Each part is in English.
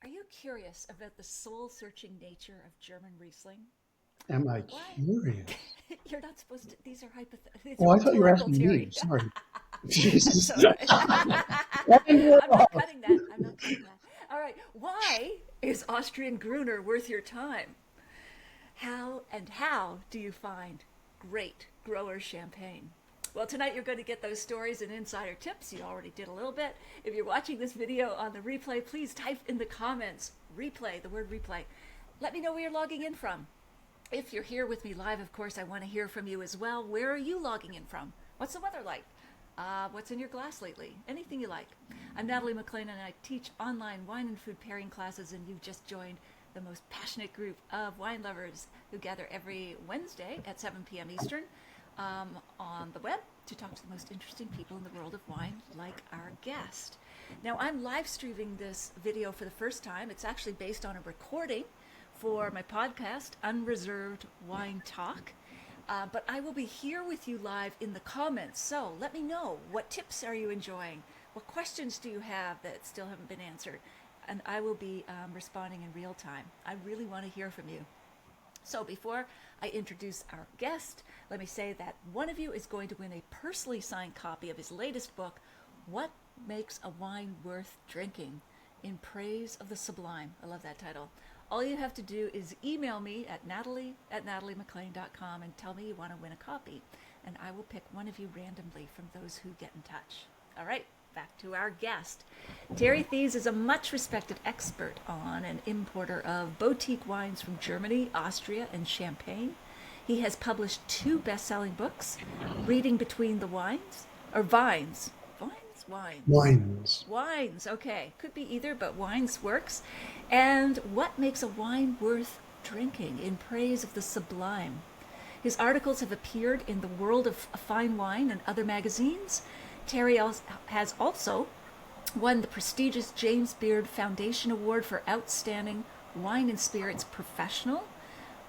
Are you curious about the soul-searching nature of German Riesling? Am I Why? curious? You're not supposed to. These are Oh, I thought you were rhetorical, asking me. Terry. Sorry. That's Jesus. all right. And we're I'm not off. cutting that. I'm not cutting that. All right. Why is Austrian Gruner worth your time? How do you find great grower champagne? Well, tonight you're going to get those stories and insider tips. You already did a little bit. If you're watching this video on the replay, please type in the comments replay, the word replay. Let me know where you're logging in from. If you're here with me live, of course, I want to hear from you as well. Where are you logging in from? What's the weather like? What's in your glass lately? Anything you like. I'm Natalie McLean, and I teach online wine and food pairing classes, and you've just joined the most passionate group of wine lovers who gather every Wednesday at 7 p.m. Eastern on the web to talk to the most interesting people in the world of wine, like our guest. Now, I'm live streaming this video for the first time. It's actually based on a recording for my podcast, Unreserved Wine Talk. But I will be here with you live in the comments. So let me know, what tips are you enjoying? What questions do you have that still haven't been answered? And I will be responding in real time. I really want to hear from you. So before I introduce our guest, let me say that one of you is going to win a personally signed copy of his latest book, What Makes a Wine Worth Drinking? In Praise of the Sublime. I love that title. All you have to do is email me at natalie@nataliemclean.com and tell me you want to win a copy. And I will pick one of you randomly from those who get in touch. All right, back to our guest. Terry Theise is a much respected expert on and importer of boutique wines from Germany, Austria, and Champagne. He has published 2 best-selling books, Reading Between the Wines, or Vines. Wines. Wines. Wines, okay. Could be either, but wines works. And What Makes a Wine Worth Drinking? In Praise of the Sublime. His articles have appeared in the World of Fine Wine and other magazines. Terry has also won the prestigious James Beard Foundation Award for Outstanding Wine and Spirits Professional,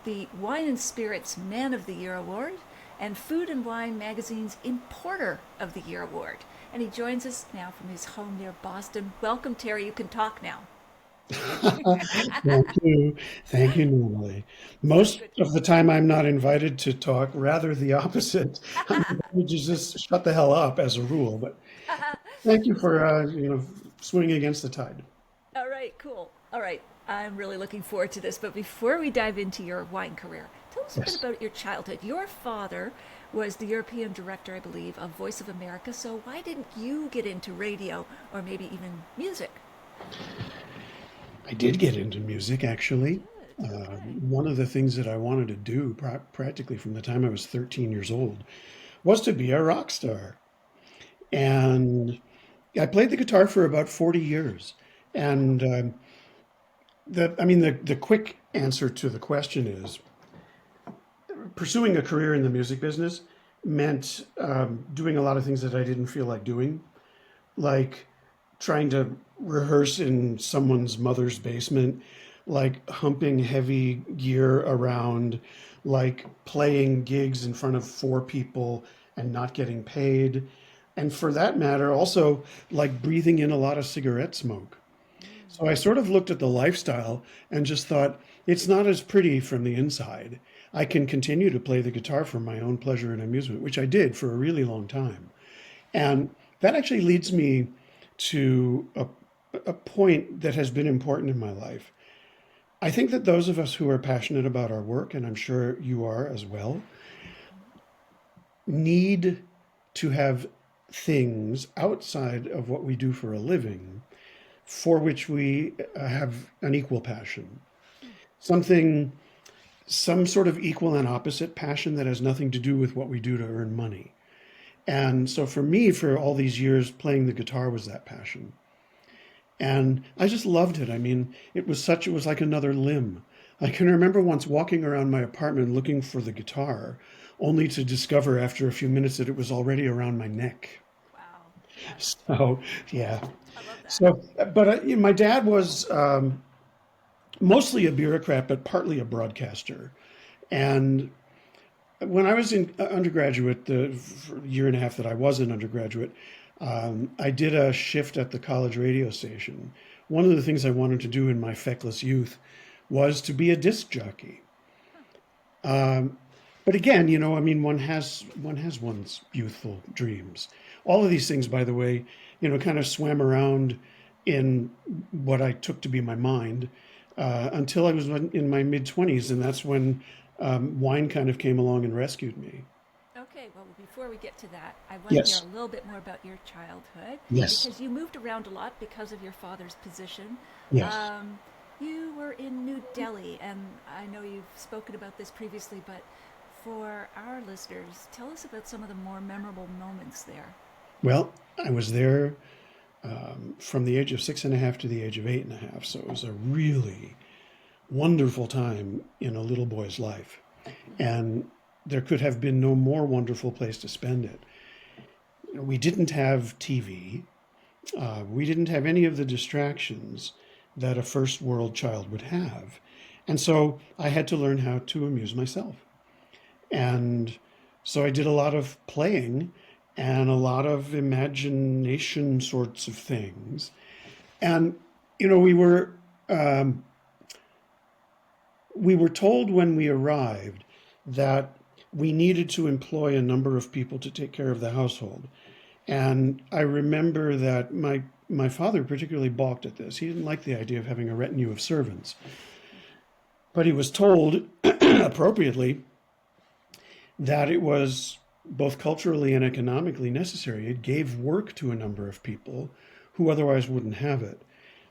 the Wine and Spirits Man of the Year Award, and Food and Wine Magazine's Importer of the Year Award. And he joins us now from his home near Boston. Welcome, Terry. You can talk now. Thank you. Thank you, Natalie. So Most good. of the time, I'm not invited to talk, rather the opposite. I'm invited to just shut the hell up as a rule. But thank you for, swinging against the tide. All right, cool. All right. I'm really looking forward to this. But before we dive into your wine career, tell us a bit Yes. about your childhood. Your father was the European director, I believe, of Voice of America. So why didn't you get into radio or maybe even music? I did get into music, actually. Good. Okay. One of the things that I wanted to do practically from the time I was 13 years old was to be a rock star. And I played the guitar for about 40 years. And the quick answer to the question is pursuing a career in the music business meant doing a lot of things that I didn't feel like doing, like trying to rehearse in someone's mother's basement, like humping heavy gear around, like playing gigs in front of 4 people and not getting paid. And for that matter, also like breathing in a lot of cigarette smoke. Mm. So I sort of looked at the lifestyle and just thought, it's not as pretty from the inside. I can continue to play the guitar for my own pleasure and amusement, which I did for a really long time. And that actually leads me to a point that has been important in my life. I think that those of us who are passionate about our work, and I'm sure you are as well, need to have things outside of what we do for a living for which we have an equal passion. Something, some sort of equal and opposite passion that has nothing to do with what we do to earn money. And so for me, for all these years, playing the guitar was that passion. And I just loved it. I mean, it was like another limb. I can remember once walking around my apartment looking for the guitar, only to discover after a few minutes that it was already around my neck. Wow. Yeah, So, yeah. I love that. So, but my dad was mostly a bureaucrat, but partly a broadcaster. And when I was in undergraduate, the year and a half that I was an undergraduate, I did a shift at the college radio station one of the things I wanted to do in my feckless youth was to be a disc jockey. Um, but again, I mean, one has one's youthful dreams. All of these things, by the way, kind of swam around in what I took to be my mind until I was in my mid 20s, and that's when wine kind of came along and rescued me. Okay, well, before we get to that, I want to hear Yes, a little bit more about your childhood yes, because you moved around a lot because of your father's position. yes. Um, you were in New Delhi, and I know you've spoken about this previously, but for our listeners, tell us about some of the more memorable moments there. Well, I was there from the age of 6.5 to the age of 8.5, so it was a really wonderful time in a little boy's life. And there could have been no more wonderful place to spend it. We didn't have TV. We didn't have any of the distractions that a first world child would have. And so I had to learn how to amuse myself. And so I did a lot of playing and a lot of imagination sorts of things. And, you know, we were um, we were told when we arrived that we needed to employ a number of people to take care of the household. And I remember that my father particularly balked at this. He didn't like the idea of having a retinue of servants. But he was told, appropriately, that it was both culturally and economically necessary. It gave work to a number of people who otherwise wouldn't have it.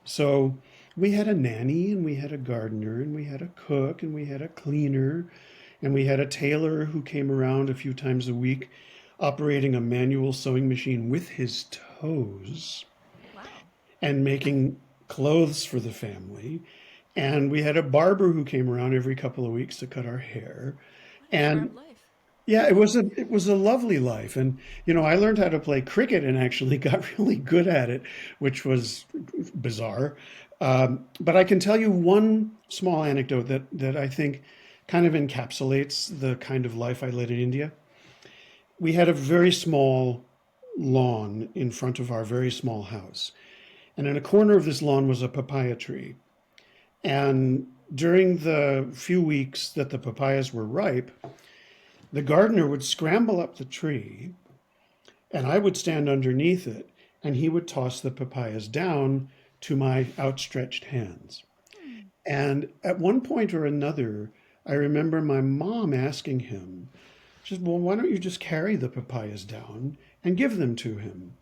So we had a nanny, and we had a gardener, and we had a cook, and we had a cleaner, and we had a tailor who came around a few times a week operating a manual sewing machine with his toes Wow, and making clothes for the family. And we had a barber who came around every couple of weeks to cut our hair. what a charmed And life. yeah, it was a lovely life. And I learned how to play cricket and actually got really good at it, which was bizarre. But I can tell you one small anecdote that I think kind of encapsulates the kind of life I led in India. We had a very small lawn in front of our very small house. And in a corner of this lawn was a papaya tree. And during the few weeks that the papayas were ripe, the gardener would scramble up the tree, and I would stand underneath it, and he would toss the papayas down to my outstretched hands. Hmm. And at one point or another, I remember my mom asking him, she said, "Well, why don't you just carry the papayas down and give them to him?"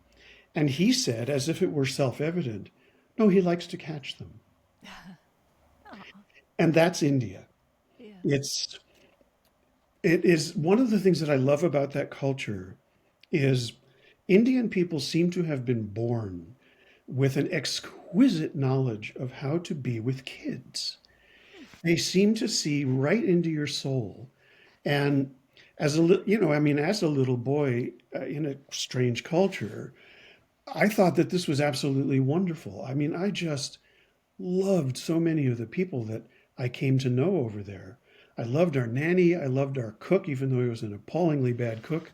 And he said, as if it were self evident, "No, he likes to catch them." Oh, And that's India. yes. It's it is one of the things that I love about that culture is Indian people seem to have been born with an exquisite knowledge of how to be with kids. They seem to see right into your soul. And I mean, as a little boy in a strange culture, I thought that this was absolutely wonderful. I mean, I just loved so many of the people that I came to know over there. I loved our nanny. I loved our cook, even though he was an appallingly bad cook.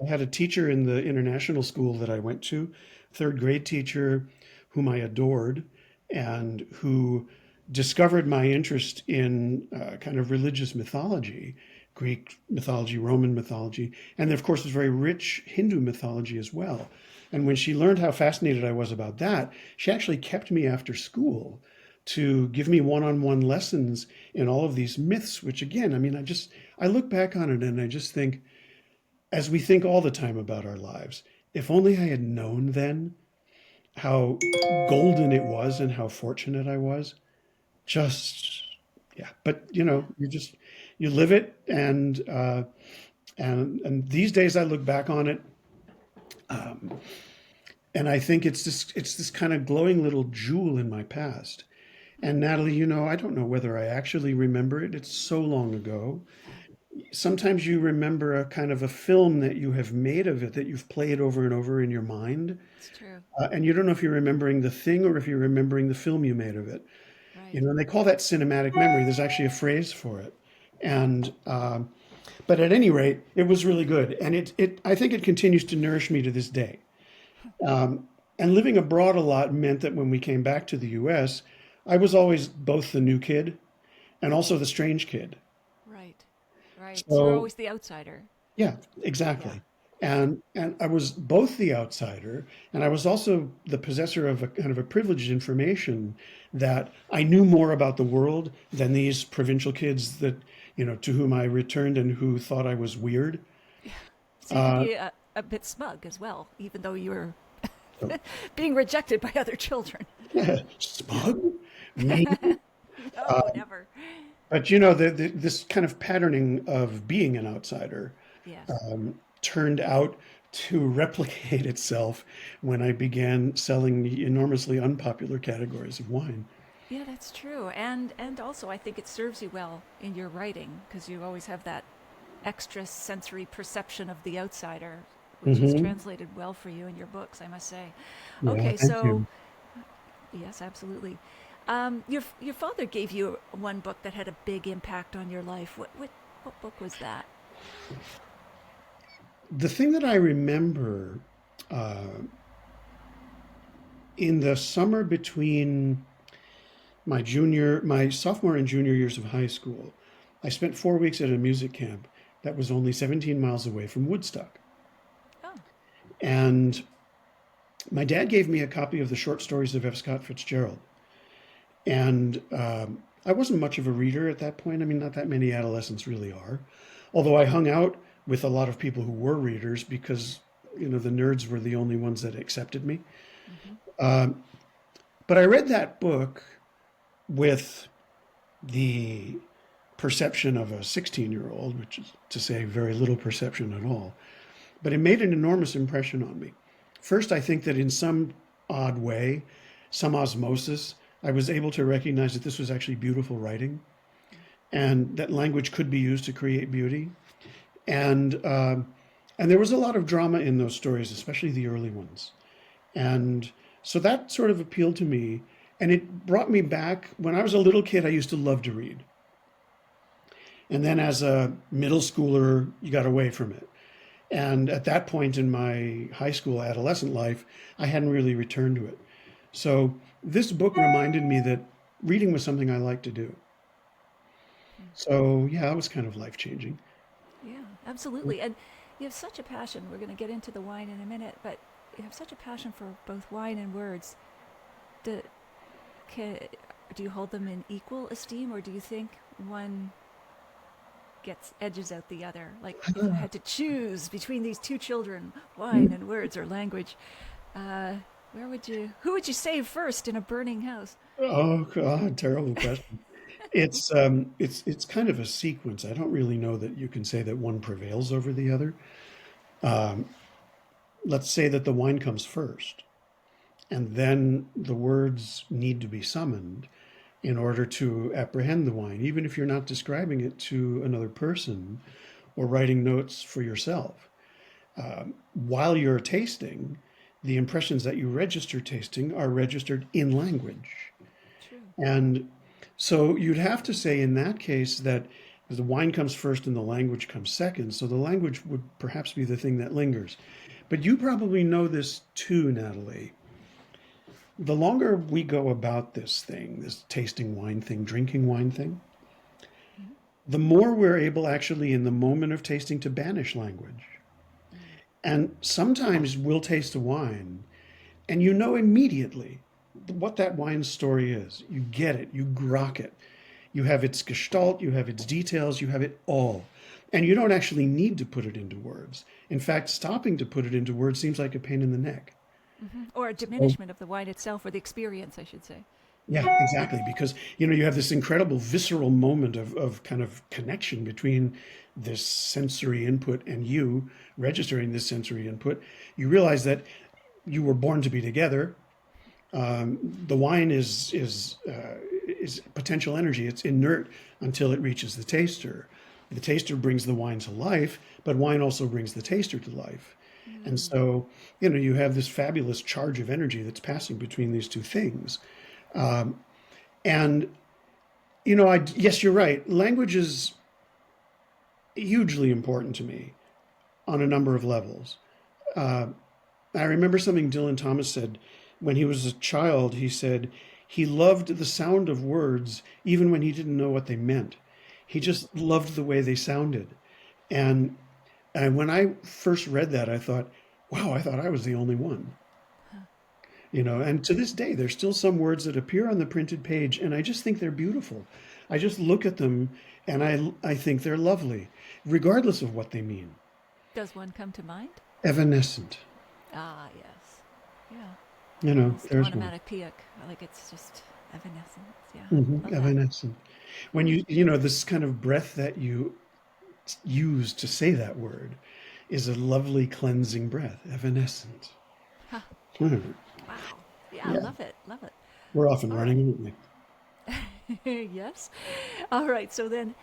I had a teacher in the international school that I went to, third grade teacher, whom I adored, and who discovered my interest in kind of religious mythology, Greek mythology, Roman mythology, and of course, there's very rich Hindu mythology as well. And when she learned how fascinated I was about that, she actually kept me after school to give me one-on-one lessons in all of these myths, which again, I mean, I look back on it and I just think, as we think all the time about our lives, if only I had known then how golden it was and how fortunate I was. Just yeah, but Yeah. you live it, and these days I look back on it, and I think it's this kind of glowing little jewel in my past. And Natalie, I don't know whether I actually remember it. It's so long ago. Sometimes you remember a kind of a film that you have made of it that you've played over and over in your mind, It's true. and you don't know if you're remembering the thing or if you're remembering the film you made of it. Right. And they call that cinematic memory. There's actually a phrase for it. And but at any rate, it was really good, and I think it continues to nourish me to this day. And living abroad a lot meant that when we came back to the US, I was always both the new kid and also the strange kid. Right. Right. So you're So always the outsider. yeah, Yeah. exactly. Yeah. And I was both the outsider and I was also the possessor of a kind of a privileged information that I knew more about the world than these provincial kids that, to whom I returned and who thought I was weird. Yeah. So you could Uh, be a bit smug as well, even though you were so, being rejected by other children. smug, maybe. No, never. But this kind of patterning of being an outsider Yes. turned out to replicate itself when I began selling enormously unpopular categories of wine. Yeah, that's true. And also I think it serves you well in your writing because you always have that extra sensory perception of the outsider, which is Hmm. translated well for you in your books, I must say. Yeah, Okay, thank so you. yes, absolutely. Your father gave you one book that had a big impact on your life. What book was that? The thing that I remember in the summer between my sophomore and junior years of high school, I spent 4 weeks at a music camp that was only 17 miles away from Woodstock. Oh, And my dad gave me a copy of the short stories of F. Scott Fitzgerald. And I wasn't much of a reader at that point. I mean, not that many adolescents really are. Although I hung out with a lot of people who were readers because, the nerds were the only ones that accepted me. mm-hmm. But I read that book with the perception of a 16-year-old, which is to say very little perception at all. But it made an enormous impression on me. First, I think that in some odd way, some osmosis, I was able to recognize that this was actually beautiful writing and that language could be used to create beauty. And and there was a lot of drama in those stories, especially the early ones. And so that sort of appealed to me. And it brought me back. When I was a little kid, I used to love to read. And then as a middle schooler, you got away from it. And at that point in my high school adolescent life, I hadn't really returned to it. So this book reminded me that reading was something I liked to do. So yeah, it was kind of life changing. Yeah, absolutely. And you have such a passion. We're going to get into the wine in a minute, but you have such a passion for both wine and words. Do, can, do you hold them in equal esteem, or do you think one gets edges out the other? Like if you had to choose between these two children, wine and words or language, uh, who would you save first in a burning house? Oh God, terrible question. It's kind of a sequence. I don't really know that you can say that one prevails over the other. Let's say that the wine comes first, and then the words need to be summoned in order to apprehend the wine, even if you're not describing it to another person or writing notes for yourself. While you're tasting, the impressions that you register tasting are registered in language. True. And so you'd have to say in that case that the wine comes first and the language comes second. So the language would perhaps be the thing that lingers. But you probably know this too, Natalie. The longer we go about this thing, this tasting wine thing, drinking wine thing, Mm-hmm. the more we're able actually in the moment of tasting to banish language. Mm. And sometimes we'll taste a wine and you know immediately what that wine story is. You get it, you grok it. You have its gestalt, you have its details, you have it all. And you don't actually need to put it into words. In fact, stopping to put it into words seems like a pain in the neck. Mm-hmm. Or a So, diminishment of the wine itself, or the experience, I should say. yeah, exactly. Because, you have this incredible visceral moment of kind of connection between this sensory input and you registering this sensory input. You realize that you were born to be together. The wine is potential energy. It's inert until it reaches the taster. The taster brings the wine to life, but wine also brings the taster to life. And Mm. so, you have this fabulous charge of energy that's passing between these two things. And, yes, you're right. Language is hugely important to me on a number of levels. I remember something Dylan Thomas said when he was a child. He said he loved the sound of words even when he didn't know what they meant. He just loved the way they sounded. And and when I first read that, I thought, wow, I thought I was the only one. And to this day, there's still some words that appear on the printed page, and I just think they're beautiful. I just look at them and I think they're lovely, regardless of what they mean. Does one come to mind? Evanescent. Ah, yes. Yeah. Almost There's one. onomatopoeic. Like it's just evanescence. Yeah. Love that. Evanescent. When this kind of breath that you use to say that word is a lovely cleansing breath, evanescent. Huh. Hmm. Wow. Yeah, I Yeah, love it. Love it. we're often All running, right. aren't we? Yes. All right. So then,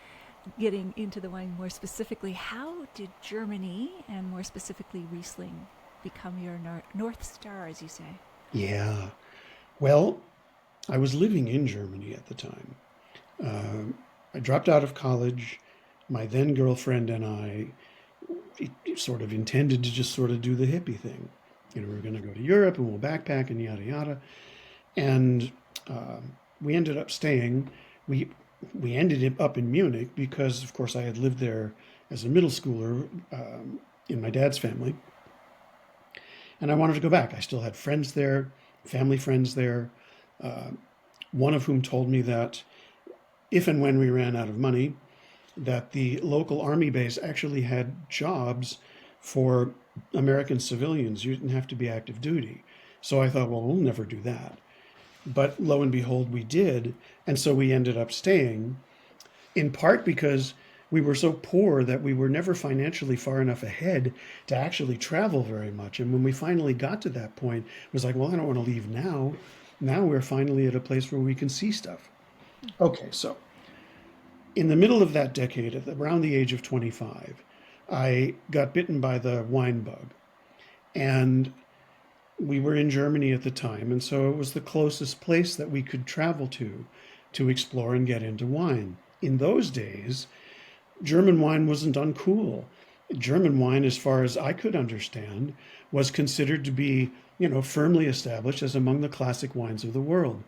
getting into the wine more specifically, how did Germany and more specifically Riesling become your North Star, as you say? Yeah. Well, I was living in Germany at the time. I dropped out of college. My then girlfriend and I sort of intended to just sort of do the hippie thing. We were going to go to Europe and we'll backpack and yada yada. And we ended up staying. We we ended up in Munich because, of course, I had lived there as a middle schooler in my dad's family, and I wanted to go back. I still had friends there, family friends there, uh, one of whom told me that if and when we ran out of money, that the local army base actually had jobs for American civilians. You didn't have to be active duty. So I thought, well, we'll never do that. But lo and behold, we did. And so we ended up staying, in part because we were so poor that we were never financially far enough ahead to actually travel very much. And when we finally got to that point, it was like, well, I don't want to leave now. Now we're finally at a place where we can see stuff. Okay, so in the middle of that decade, at around the age of 25, I got bitten by the wine bug. And we were in Germany at the time, and so it was the closest place that we could travel to explore and get into wine. In those days, German wine wasn't uncool. German wine, as far as I could understand, was considered to be, firmly established as among the classic wines of the world.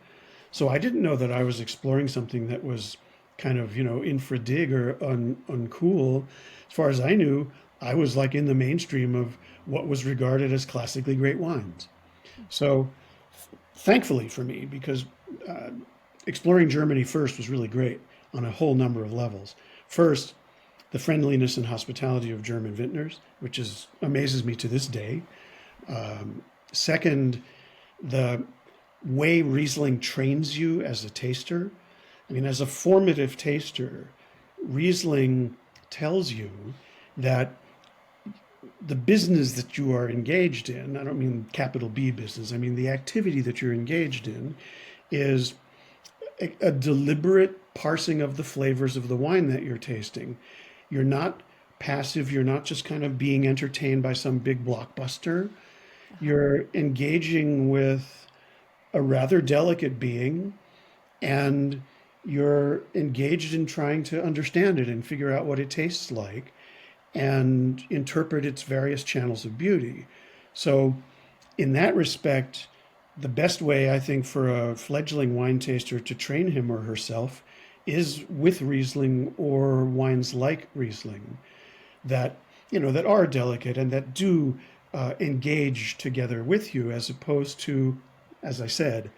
So I didn't know that I was exploring something that was kind of, infra dig or uncool. As far as I knew, I was like in the mainstream of what was regarded as classically great wines. So thankfully for me, because uh, exploring Germany first was really great on a whole number of levels. First, the friendliness and hospitality of German vintners, which amazes me to this day. Second, the way Riesling trains you as a taster. I mean, as a formative taster, Riesling tells you that the business that you are engaged in, I don't mean capital B business, I mean the activity that you're engaged in, is a deliberate parsing of the flavors of the wine that you're tasting. You're not passive, you're not just kind of being entertained by some big blockbuster. You're engaging with a rather delicate being, and you're engaged in trying to understand it and figure out what it tastes like and interpret its various channels of beauty. So, in that respect, the best way I think for a fledgling wine taster to train him or herself is with Riesling or wines like Riesling that that are delicate and that do engage together with you, as opposed to, as I said,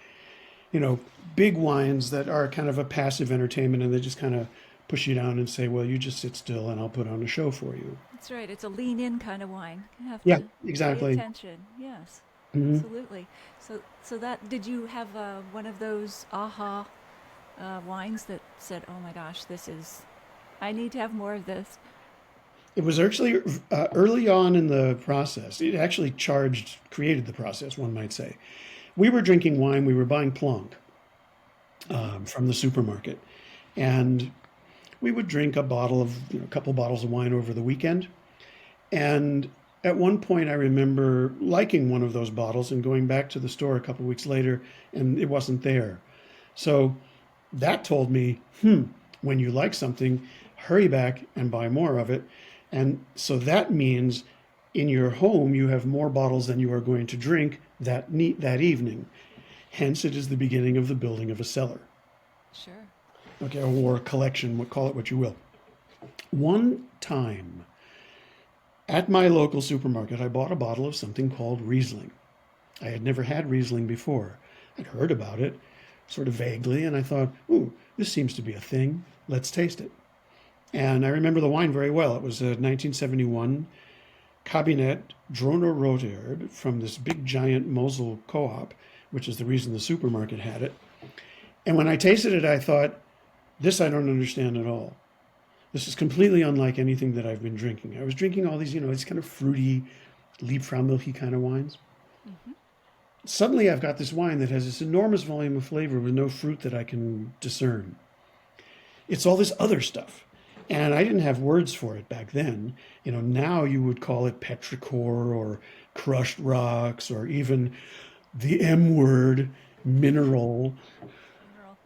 you know, big wines that are kind of a passive entertainment and they just kind of push you down and say, well, you just sit still and I'll put on a show for you. That's right. It's a lean in kind of wine. You have Yeah, to pay exactly. attention. Yes, Hmm. absolutely. So that did you have one of those aha wines that said, "Oh my gosh, I need to have more of this." It was actually early on in the process. It actually created the process, one might say. We were drinking wine, we were buying Plonk from the supermarket. And we would drink a couple bottles of wine over the weekend. And at one point, I remember liking one of those bottles and going back to the store a couple weeks later, and it wasn't there. So that told me, when you like something, hurry back and buy more of it. And so that means in your home, you have more bottles than you are going to drink that evening. Hence, it is the beginning of the building of a cellar, Sure. okay, or a collection, call it what you will. One time at my local supermarket, I bought a bottle of something called Riesling. I had never had Riesling before. I'd heard about it sort of vaguely, and I thought, ooh, this seems to be a thing. Let's taste it. And I remember the wine very well. It was a 1971 Kabinett Grüner Veltliner from this big giant Mosel co-op, which is the reason the supermarket had it. And when I tasted it, I thought, this I don't understand at all. This is completely unlike anything that I've been drinking. I was drinking all these, these kind of fruity, Liebfraumilchy kind of wines. Mm-hmm. Suddenly I've got this wine that has this enormous volume of flavor with no fruit that I can discern. It's all this other stuff. And I didn't have words for it back then. Now you would call it petrichor or crushed rocks or even the M word, mineral. Mineral.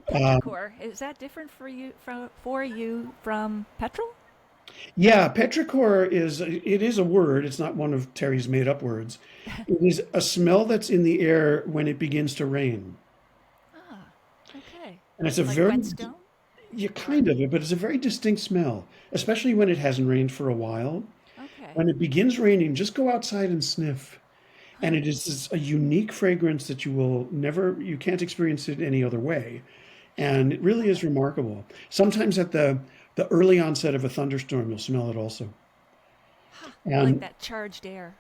Petrichor, is that different for you from petrol? Yeah, petrichor is a word. It's not one of Terry's made up words. It is a smell that's in the air when it begins to rain. Ah, okay. And it's a Like very, whetstone? yeah, Or kind of it, but it's a very distinct smell, especially when it hasn't rained for a while. okay. When it begins raining, just go outside and sniff. Huh. And it is a unique fragrance that you can't experience it any other way. And it really is Okay. remarkable. Sometimes at the early onset of a thunderstorm, you'll smell it also. Huh. Like And that charged air.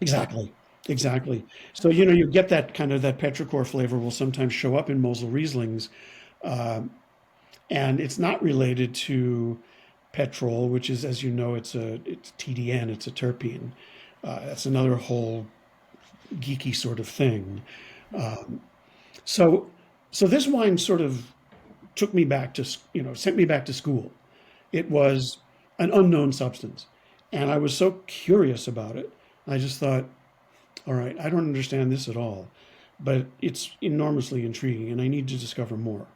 exactly, Okay. exactly. So, Okay. you get that kind of that petrichor flavor will sometimes show up in Mosel Rieslings. Uh, and it's not related to petrol, which is, as you know, it's TDN, it's a terpene. That's another whole geeky sort of thing. Um, so, so this wine sort of took me back to, sent me back to school. It was an unknown substance, and I was so curious about it. I just thought, all right, I don't understand this at all, but it's enormously intriguing, and I need to discover more.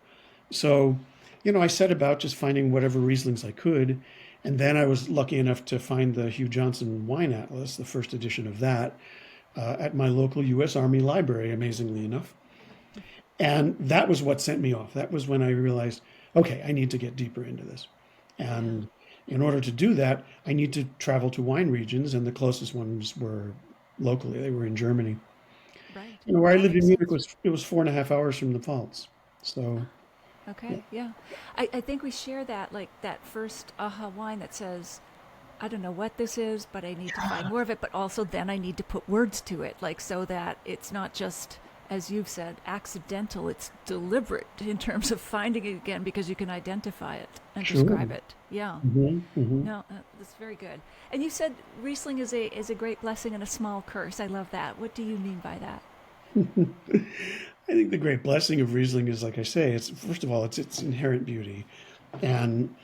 So, I set about just finding whatever Rieslings I could. And then I was lucky enough to find the Hugh Johnson Wine Atlas, the first edition of that, at my local U.S. Army library, amazingly enough. And that was what sent me off. That was when I realized, okay, I need to get deeper into this. Yeah. And in order to do that, I need to travel to wine regions, and the closest ones were locally. They were in Germany. Right. Where I That lived makes in Munich sense. it was 4.5 hours from the Pfalz. So, yeah, Okay. Yeah. I think we share that, like that first aha wine that says, I don't know what this is, but I need to find more of it. But also, then I need to put words to it, like so that it's not just, as you've said, accidental. It's deliberate in terms of finding it again because you can identify it and sure. describe it. Yeah. Hmm. No, that's very good. And you said Riesling is a great blessing and a small curse. I love that. What do you mean by that? I think the great blessing of Riesling is, like I say, it's first of all, it's its inherent beauty, and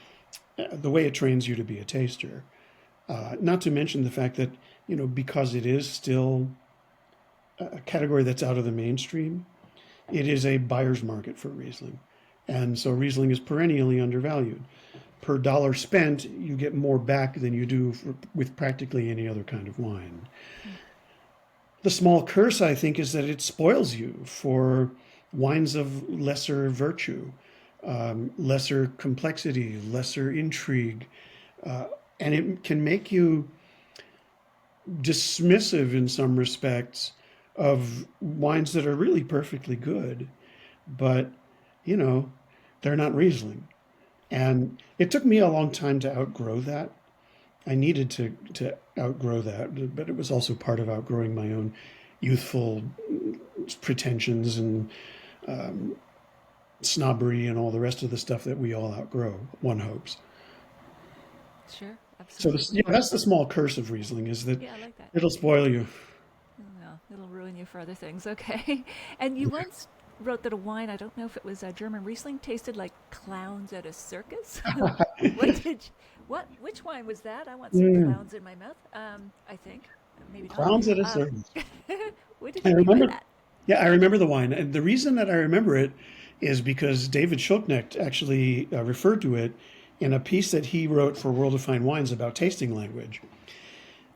the way it trains you to be a taster. Not to mention the fact that because it is still a category that's out of the mainstream, it is a buyer's market for Riesling, and so Riesling is perennially undervalued. Per dollar spent, you get more back than you do with practically any other kind of wine. Hmm. The small curse, I think, is that it spoils you for wines of lesser virtue, lesser complexity, lesser intrigue, and it can make you dismissive in some respects of wines that are really perfectly good, but you know, they're not Riesling. And it took me a long time to outgrow that. I needed to outgrow that, but it was also part of outgrowing my own youthful pretensions and snobbery and all the rest of the stuff that we all outgrow, one hopes. Sure, So yeah, absolutely. that's the small curse of Riesling is that Yeah, I like that. it'll spoil you. No, it'll ruin you for other things. Okay. And you once wrote that a wine, I don't know if it was a German Riesling, tasted like clowns at a circus. what did you, which wine was that? I want some Mm, clowns in my mouth. I think. Maybe not. clowns at a Um, circus. what did I you mean by remember. that? Yeah, I remember the wine, and the reason that I remember it is because David Schulknecht actually referred to it in a piece that he wrote for World of Fine Wines about tasting language.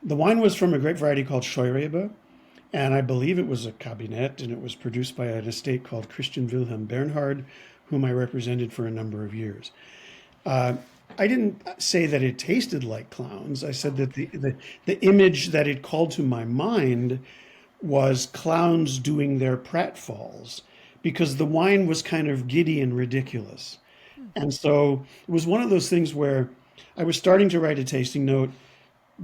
The wine was from a grape variety called Scheurebe, and I believe it was a Cabinet, and it was produced by an estate called Christian Wilhelm Bernhard, whom I represented for a number of years. Uh, I didn't say that it tasted like clowns. I said Oh, that okay. the image that it called to my mind was clowns doing their pratfalls because the wine was kind of giddy and ridiculous. Hmm. And so it was one of those things where I was starting to write a tasting note,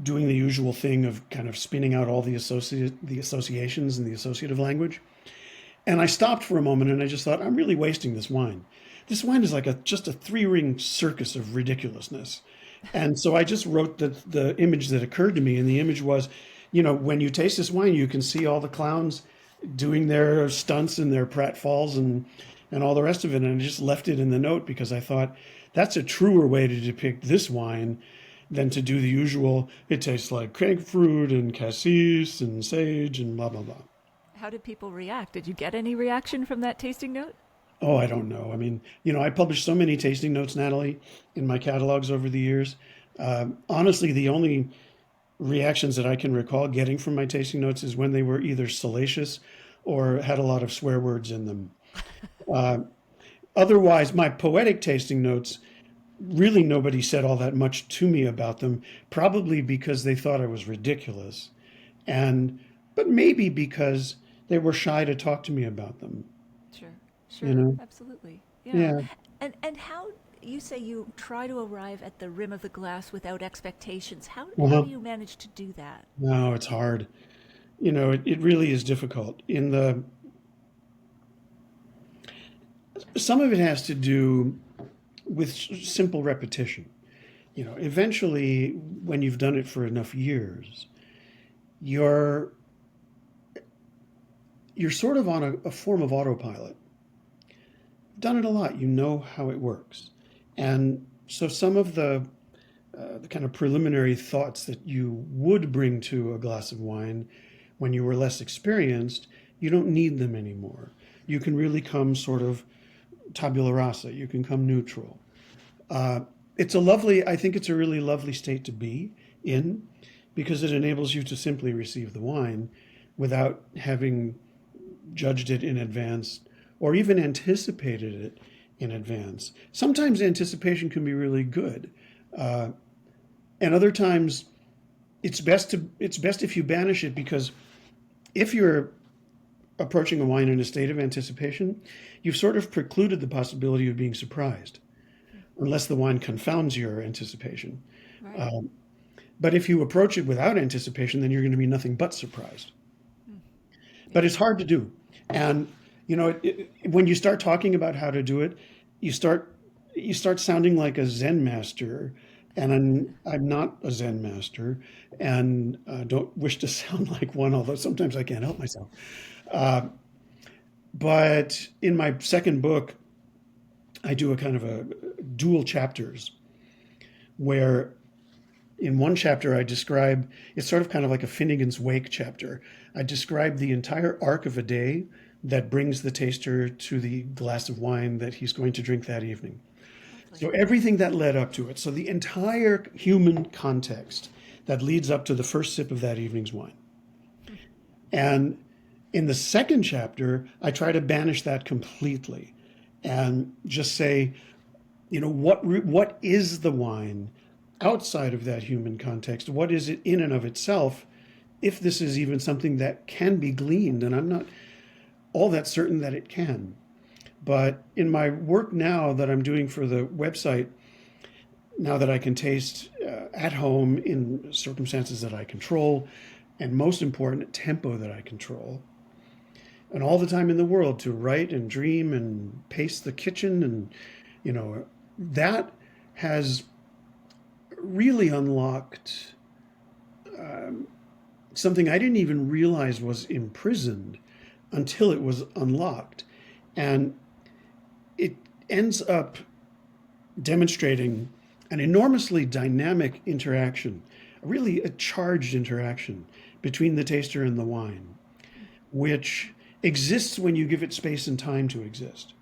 doing the usual thing of kind of spinning out all the associations and the associative language. And I stopped for a moment and I just thought, I'm really wasting this wine. This wine is like just a three-ring circus of ridiculousness. And so I just wrote the image that occurred to me. And the image was, when you taste this wine, you can see all the clowns doing their stunts and their pratfalls and all the rest of it. And I just left it in the note because I thought that's a truer way to depict this wine than to do the usual, it tastes like grapefruit and cassis and sage and blah, blah, blah. How did people react? Did you get any reaction from that tasting note? Oh, I don't know. I mean, I published so many tasting notes, Natalie, in my catalogs over the years. Honestly, the only reactions that I can recall getting from my tasting notes is when they were either salacious or had a lot of swear words in them. Uh, Otherwise, my poetic tasting notes, really nobody said all that much to me about them, probably because they thought I was ridiculous, and but maybe because they were shy to talk to me about them. Sure, You sure, know? absolutely. Yeah. Yeah. And how you say you try to arrive at the rim of the glass without expectations. How Uh-huh. do you manage to do that? No, it's hard. It really is difficult. Some of it has to do with simple repetition. Eventually, when you've done it for enough years, you're you're sort of on a form of autopilot. You've done it a lot. You know how it works, and so some of the kind of preliminary thoughts that you would bring to a glass of wine when you were less experienced, you don't need them anymore. You can really come sort of tabula rasa. You can come neutral. Uh, I think it's a really lovely state to be in because it enables you to simply receive the wine without having judged it in advance or even anticipated it in advance. Sometimes anticipation can be really good. Uh, and other times it's best if you banish it because if you're approaching a wine in a state of anticipation, you've sort of precluded the possibility of being surprised unless the wine confounds your anticipation. Right. Um, but if you approach it without anticipation, then you're going to be nothing but surprised. Hmm. But Yeah. it's hard to do. And when you start talking about how to do it, you start sounding like a Zen master, and I'm not a Zen master, and don't wish to sound like one. Although sometimes I can't help myself. Uh, but in my second book, I do a kind of a dual chapters where in one chapter I describe it's sort of kind of like a Finnegan's Wake chapter. I describe the entire arc of a day that brings the taster to the glass of wine that he's going to drink that evening. Lovely. So everything that led up to it. So the entire human context that leads up to the first sip of that evening's wine. And in the second chapter, I try to banish that completely and just say, what is the wine outside of that human context? What is it in and of itself? If this is even something that can be gleaned, and I'm not all that certain that it can. But in my work now that I'm doing for the website, now that I can taste at home in circumstances that I control, and most important, tempo that I control, and all the time in the world to write and dream and pace the kitchen, and that has really unlocked something I didn't even realize was imprisoned until it was unlocked. And it ends up demonstrating an enormously dynamic interaction, really a charged interaction between the taster and the wine, which exists when you give it space and time to exist.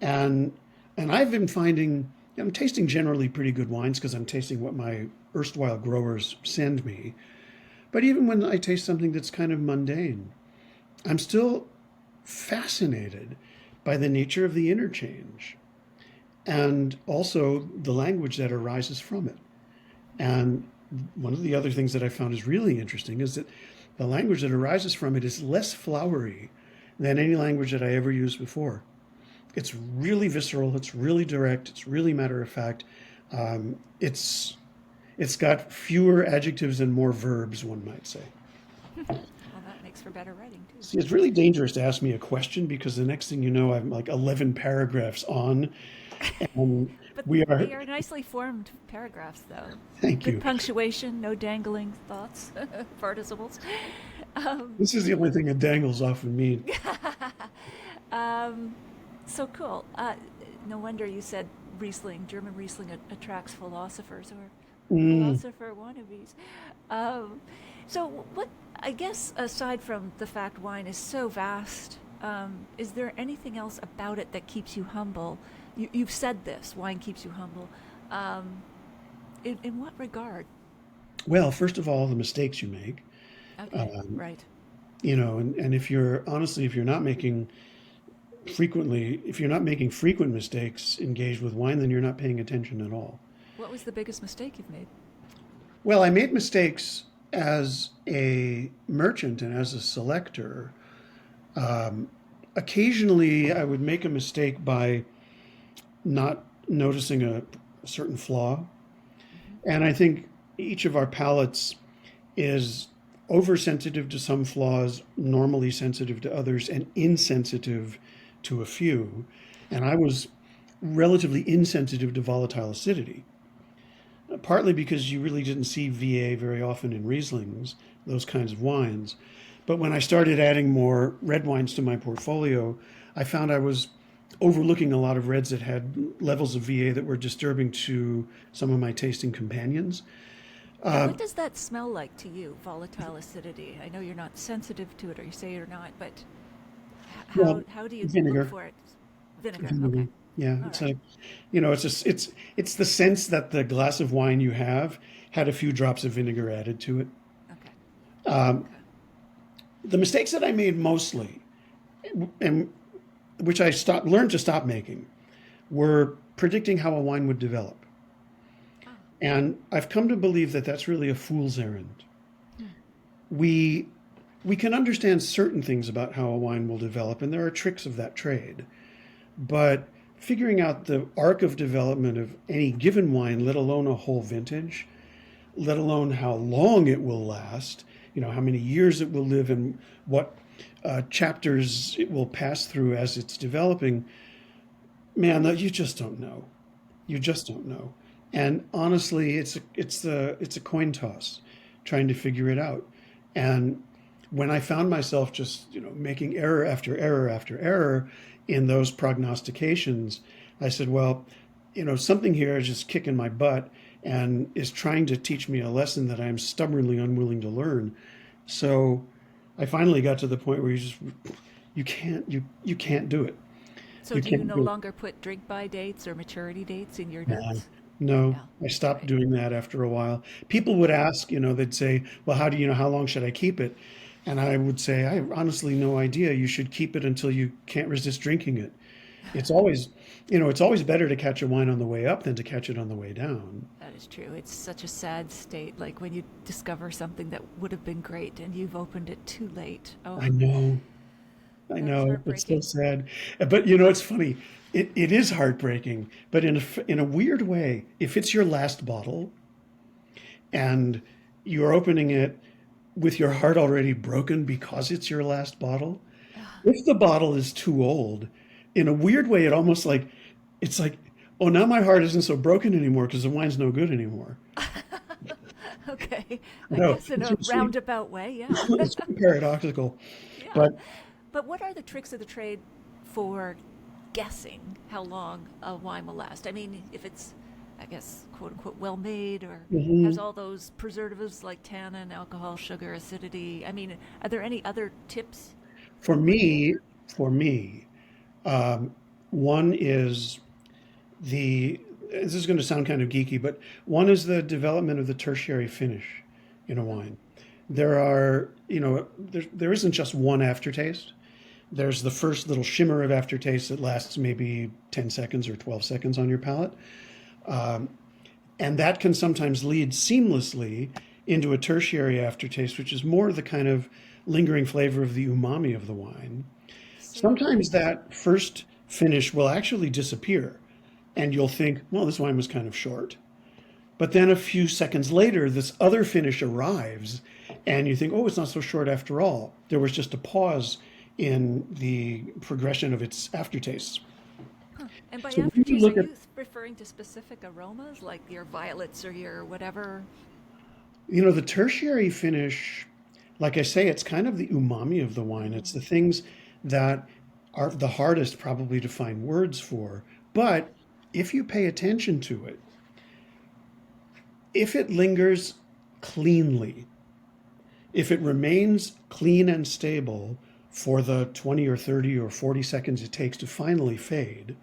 And I've been finding I'm tasting generally pretty good wines because I'm tasting what my erstwhile growers send me. But even when I taste something that's kind of mundane, I'm still fascinated by the nature of the interchange and also the language that arises from it. And one of the other things that I found is really interesting is that the language that arises from it is less flowery than any language that I ever used before. It's really visceral, it's really direct, it's really matter of fact. Um, it's it's got fewer adjectives and more verbs, one might say. Well, that makes for better writing too. See, it's really dangerous to ask me a question because the next thing you know, I'm like 11 paragraphs on, and But we are. they are nicely formed paragraphs, though. Thank Good you. punctuation, no dangling thoughts, participles. Um, This is the only thing that dangles off of me. um, so cool. No wonder you said Riesling, German Riesling attracts philosophers or Mm, philosopher wannabes. Um, so, what, I guess, aside from the fact wine is so vast, is there anything else about it that keeps you humble? You've said this, wine keeps you humble. Um, in what regard? well, first of all, the mistakes you make, Okay, right. and if you're honestly, if you're not making if you're not making frequent mistakes engaged with wine, then you're not paying attention at all. What was the biggest mistake you've made? Well, I made mistakes as a merchant and as a selector. Um, Occasionally, I would make a mistake by not noticing a certain flaw. Hmm. And I think each of our palates is oversensitive to some flaws, normally sensitive to others, and insensitive to a few. And I was relatively insensitive to volatile acidity, partly because you really didn't see VA very often in Rieslings, those kinds of wines. But when I started adding more red wines to my portfolio, I found I was overlooking a lot of reds that had levels of VA that were disturbing to some of my tasting companions. And what does that smell like to you, volatile acidity? I know you're not sensitive to it, or you say you're not, but Well, how do you look vinegar. for it? Vinegar. Okay. Vinegar. Yeah, All it's right. a, it's just it's the sense that the glass of wine you have had a few drops of vinegar added to it. Okay. Um, Okay. the mistakes that I made mostly, and which I learned to stop making, were predicting how a wine would develop. Ah. And I've come to believe that that's really a fool's errand. Hmm. We we can understand certain things about how a wine will develop, and there are tricks of that trade. But figuring out the arc of development of any given wine, let alone a whole vintage, let alone how long it will last, how many years it will live and what chapters it will pass through as it's developing, man, you just don't know. You just don't know. And honestly, it's a coin toss trying to figure it out. And when I found myself just, making error after error after error in those prognostications, I said, well, something here is just kicking my butt and is trying to teach me a lesson that I'm stubbornly unwilling to learn. So I finally got to the point where you can't do it. So You do you can't no do it. longer put drink by dates or maturity dates in your No, notes? no, Yeah. I stopped Right. doing that after a while. People would ask, they'd say, well, how do you know how long should I keep it? And I would say, I have honestly no idea. You should keep it until you can't resist drinking it. It's always, it's always better to catch a wine on the way up than to catch it on the way down. That is true. It's such a sad state, like when you discover something that would have been great and you've opened it too late. Oh, I know, I that is know. It's so heartbreaking. sad. But it's funny. It is heartbreaking, but in a weird way, if it's your last bottle and you're opening it with your heart already broken because it's your last bottle, if the bottle is too old, in a weird way, it's like, oh, now my heart isn't so broken anymore because the wine's no good anymore. Okay. I No, guess in a it's really, roundabout way, yeah. it's really paradoxical. Yeah. But But what are the tricks of the trade for guessing how long a wine will last? I mean, if it's, I guess, quote unquote, well made or has mhm, all those preservatives like tannin, alcohol, sugar, acidity. I mean, are there any other tips for you would give? me, for me, um, one is this is going to sound kind of geeky, but one is the development of the tertiary finish in a Oh, wine. there are, there isn't just one aftertaste. There's the first little shimmer of aftertaste that lasts maybe 10 seconds or 12 seconds on your palate. And that can sometimes lead seamlessly into a tertiary aftertaste, which is more the kind of lingering flavor of the umami of the wine. Sometimes that first finish will actually disappear, and you'll think, well, this wine was kind of short. But then a few seconds later, this other finish arrives, and you think, oh, it's not so short after all. There was just a pause in the progression of its aftertastes. And by So when you aftertaste, are look at, you referring to specific aromas like your violets or your whatever? the tertiary finish, like I say, it's kind of the umami of the wine. It's the things that are the hardest probably to find words for. But if you pay attention to it, if it lingers cleanly, if it remains clean and stable for the 20 or 30 or 40 seconds it takes to finally fade,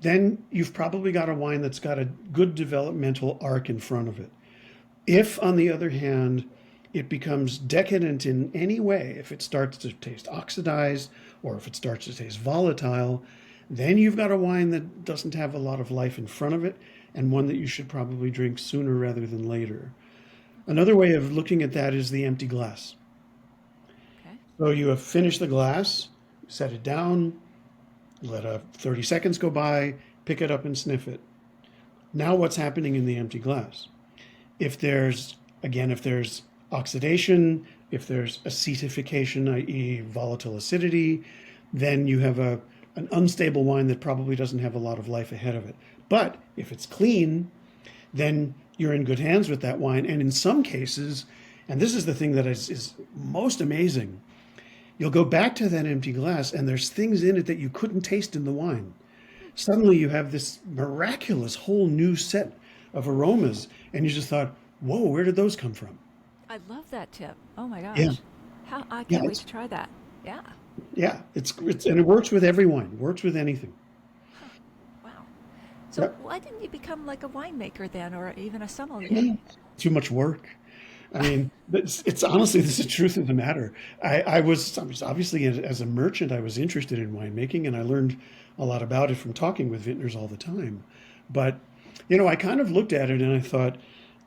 then you've probably got a wine that's got a good developmental arc in front of it. If, on the other hand, it becomes decadent in any way, if it starts to taste oxidized or if it starts to taste volatile, then you've got a wine that doesn't have a lot of life in front of it and one that you should probably drink sooner rather than later. Another way of looking at that is the empty glass. Okay. So you have finished the glass, set it down, let 30 seconds go by, pick it up and sniff it. Now what's happening in the empty glass? If there's oxidation, if there's acetification, i.e. volatile acidity, then you have an unstable wine that probably doesn't have a lot of life ahead of it. But if it's clean, then you're in good hands with that wine. And in some cases, and this is the thing that is most amazing, you'll go back to that empty glass and there's things in it that you couldn't taste in the wine. Suddenly you have this miraculous whole new set of aromas and you just thought, whoa, where did those come from? I love that tip. Oh my Yeah, gosh. I yeah, can't wait to try that. Yeah. it's and it works with every wine, works with anything. Wow. So Yep. why didn't you become like a winemaker then, or even a sommelier? Yeah. Too much work. I mean, it's honestly, this is the truth of the matter. I was obviously, as a merchant, I was interested in winemaking and I learned a lot about it from talking with vintners all the time. But, I kind of looked at it and I thought,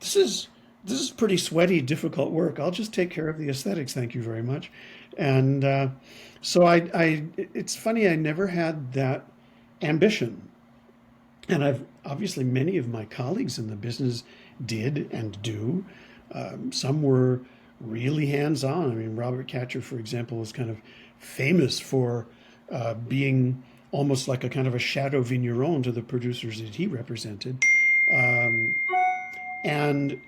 this is this is pretty sweaty, difficult work. I'll just take care of the aesthetics, thank you very much. And so it's funny, I never had that ambition. And I've obviously many of my colleagues in the business did and do. Some were really hands-on. I mean, Robert Catcher, for example, was kind of famous for being almost like a kind of a shadow vigneron to the producers that he represented. Um, and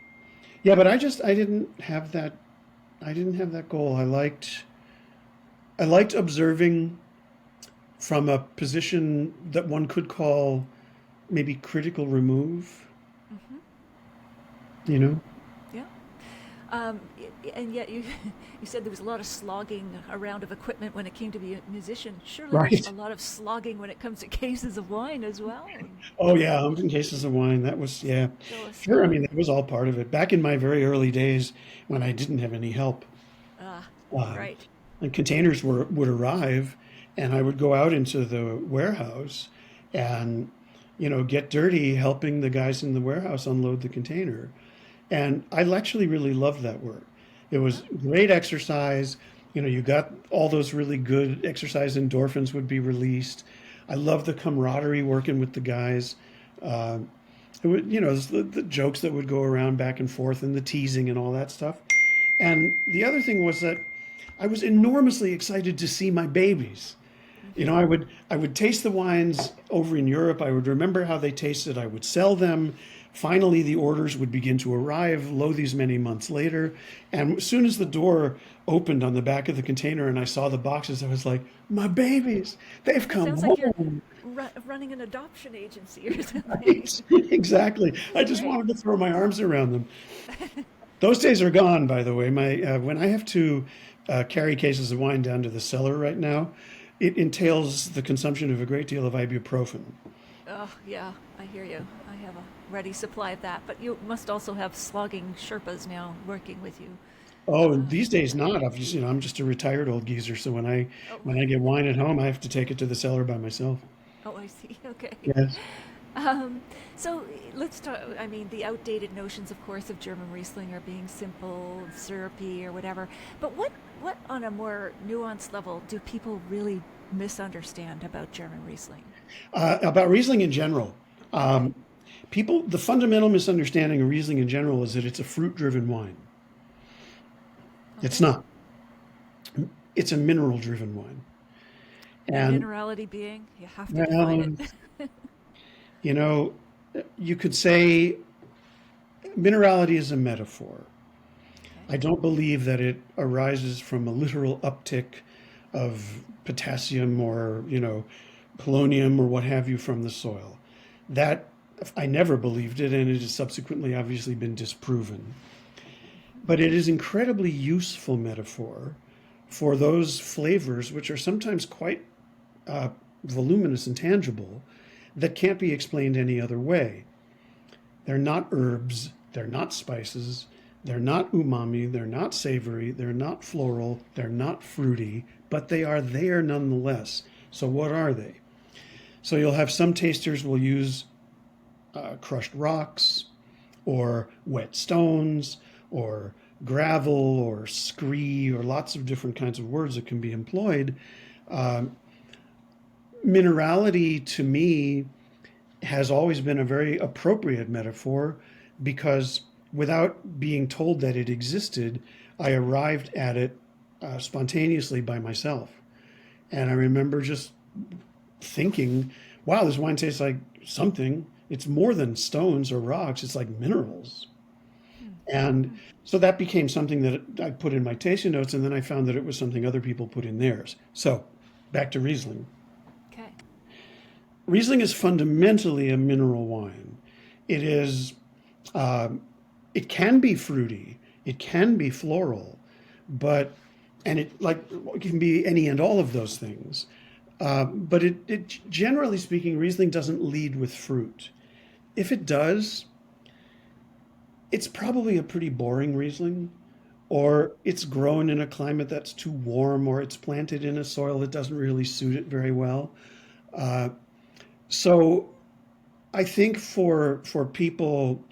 yeah, but I didn't have that. I didn't have that goal. I liked observing from a position that one could call maybe critical remove. Hmm. You know, Yeah. And yet you you said there was a lot of slogging around of equipment when it came to be a musician. Surely there's right? a lot of slogging when it comes to cases of wine as well. And Oh yeah, 100 cases of wine. That was, yeah, still a sure. I slog. mean, that was all part of it. Back in my very early days, when I didn't have any help, Ah, uh, right. and containers would arrive, and I would go out into the warehouse, and get dirty helping the guys in the warehouse unload the container. And I actually really loved that work. It was Oh, great exercise. You got all those really good exercise endorphins would be released. I love the camaraderie working with the guys. Uh, it would, the jokes that would go around back and forth and the teasing and all that stuff. And the other thing was that I was enormously excited to see my babies. hmm. I would taste the wines over in Europe. I would remember how they tasted. I would sell them. Finally, the orders would begin to arrive, lo these many months later. And as soon as the door opened on the back of the container and I saw the boxes, I was like, my babies, they've It come sounds like you're home. running an adoption agency or something. Right? Exactly. This I is just great. wanted to throw my arms around them. Those days are gone, by the way. When I have to carry cases of wine down to the cellar right now, it entails the consumption of a great deal of ibuprofen. Oh, yeah, I hear you. I have a ready supply of that. But you must also have slogging Sherpas now working with you. Oh, these days not. Obviously, I'm just a retired old geezer, so Oh, when I get wine at home, I have to take it to the cellar by myself. oh, I see. Okay. Yes. Um, so let's talk. I mean, the outdated notions, of course, of German Riesling are being simple, syrupy, or whatever. But what on a more nuanced level do people really misunderstand about German Riesling? About Riesling in general, Okay. the fundamental misunderstanding of Riesling in general is that it's a fruit-driven wine. It's Okay. not. It's a mineral-driven wine. And And minerality being, you have to define it. well, you know, you could say minerality is a metaphor. Okay. I don't believe that it arises from a literal uptick of potassium or, polonium or what have you from the soil. That I never believed it, and it has subsequently obviously been disproven. But it is incredibly useful metaphor for those flavors which are sometimes quite voluminous and tangible that can't be explained any other way. They're not herbs, they're not spices, they're not umami, they're not savory, they're not floral, they're not fruity, but they are there nonetheless. So, what are they? So, you'll have some tasters will use crushed rocks or wet stones or gravel or scree or lots of different kinds of words that can be employed. Minerality to me has always been a very appropriate metaphor because without being told that it existed, I arrived at it spontaneously by myself. And I remember just thinking, wow, this wine tastes like something. It's more than stones or rocks, it's like minerals. And so that became something that I put in my tasting notes, and then I found that it was something other people put in theirs. So back to Riesling. Okay. Riesling is fundamentally a mineral wine. It is, it can be fruity, it can be floral, but, and it can be any and all of those things. But generally speaking, Riesling doesn't lead with fruit. If it does, it's probably a pretty boring Riesling, or it's grown in a climate that's too warm, or it's planted in a soil that doesn't really suit it very well. So I think for people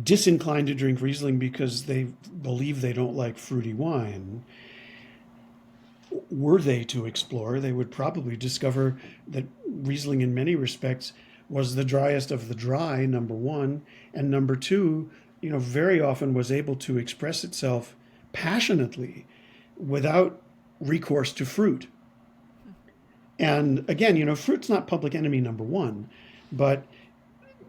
disinclined to drink Riesling because they believe they don't like fruity wine, were they to explore, they would probably discover that Riesling, in many respects, was the driest of the dry, number one, and number two, very often was able to express itself passionately without recourse to fruit. And again, fruit's not public enemy number one, but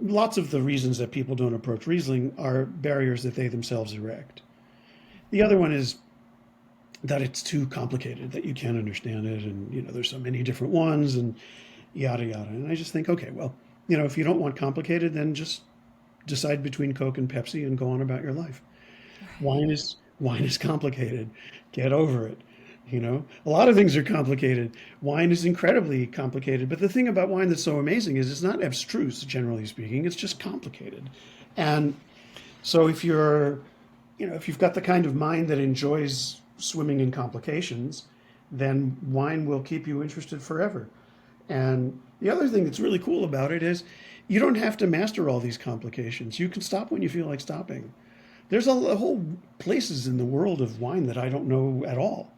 lots of the reasons that people don't approach Riesling are barriers that they themselves erect. The other one is that it's too complicated, that you can't understand it, and there's so many different ones, and yada yada. And I just think, okay, well, if you don't want complicated, then just decide between Coke and Pepsi and go on about your life. Wine is complicated. Get over it. A lot of things are complicated. Wine is incredibly complicated. But the thing about wine that's so amazing is it's not abstruse, generally speaking. It's just complicated. And so if you've got the kind of mind that enjoys swimming in complications, then wine will keep you interested forever. And the other thing that's really cool about it is you don't have to master all these complications. You can stop when you feel like stopping. There's a whole places in the world of wine that I don't know at all,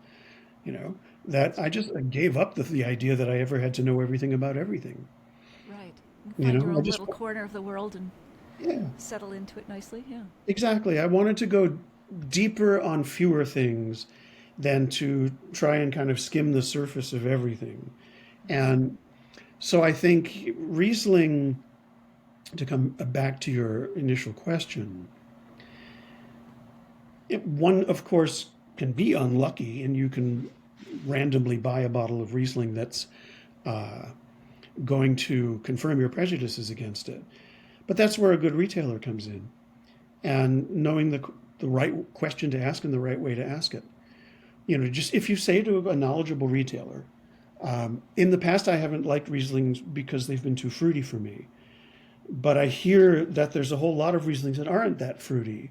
that I just gave up the idea that I ever had to know everything about everything. Right. And find your I own just, little corner of the world and yeah, settle into it nicely. Yeah. exactly. I wanted to go deeper on fewer things than to try and kind of skim the surface of everything. And so I think Riesling, to come back to your initial question, one, of course, can be unlucky and you can randomly buy a bottle of Riesling that's going to confirm your prejudices against it. But that's where a good retailer comes in and knowing the right question to ask and the right way to ask it. Just if you say to a knowledgeable retailer, in the past I haven't liked Rieslings because they've been too fruity for me, but I hear that there's a whole lot of Rieslings that aren't that fruity.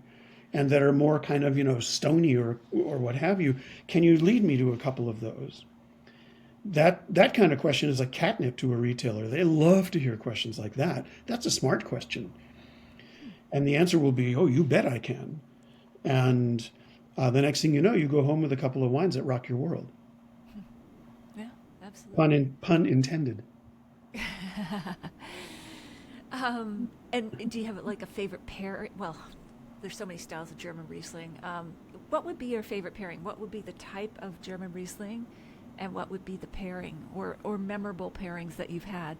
and that are more kind of, stony or what have you. Can you lead me to a couple of those? That kind of question is like catnip to a retailer. They love to hear questions like that. That's a smart question. And the answer will be, oh, you bet I can. And the next thing you know, you go home with a couple of wines that rock your world. Yeah, absolutely. Pun intended. And do you have like a favorite pair? Well, there's so many styles of German Riesling. What would be your favorite pairing? What would be the type of German Riesling, and what would be the pairing or memorable pairings that you've had?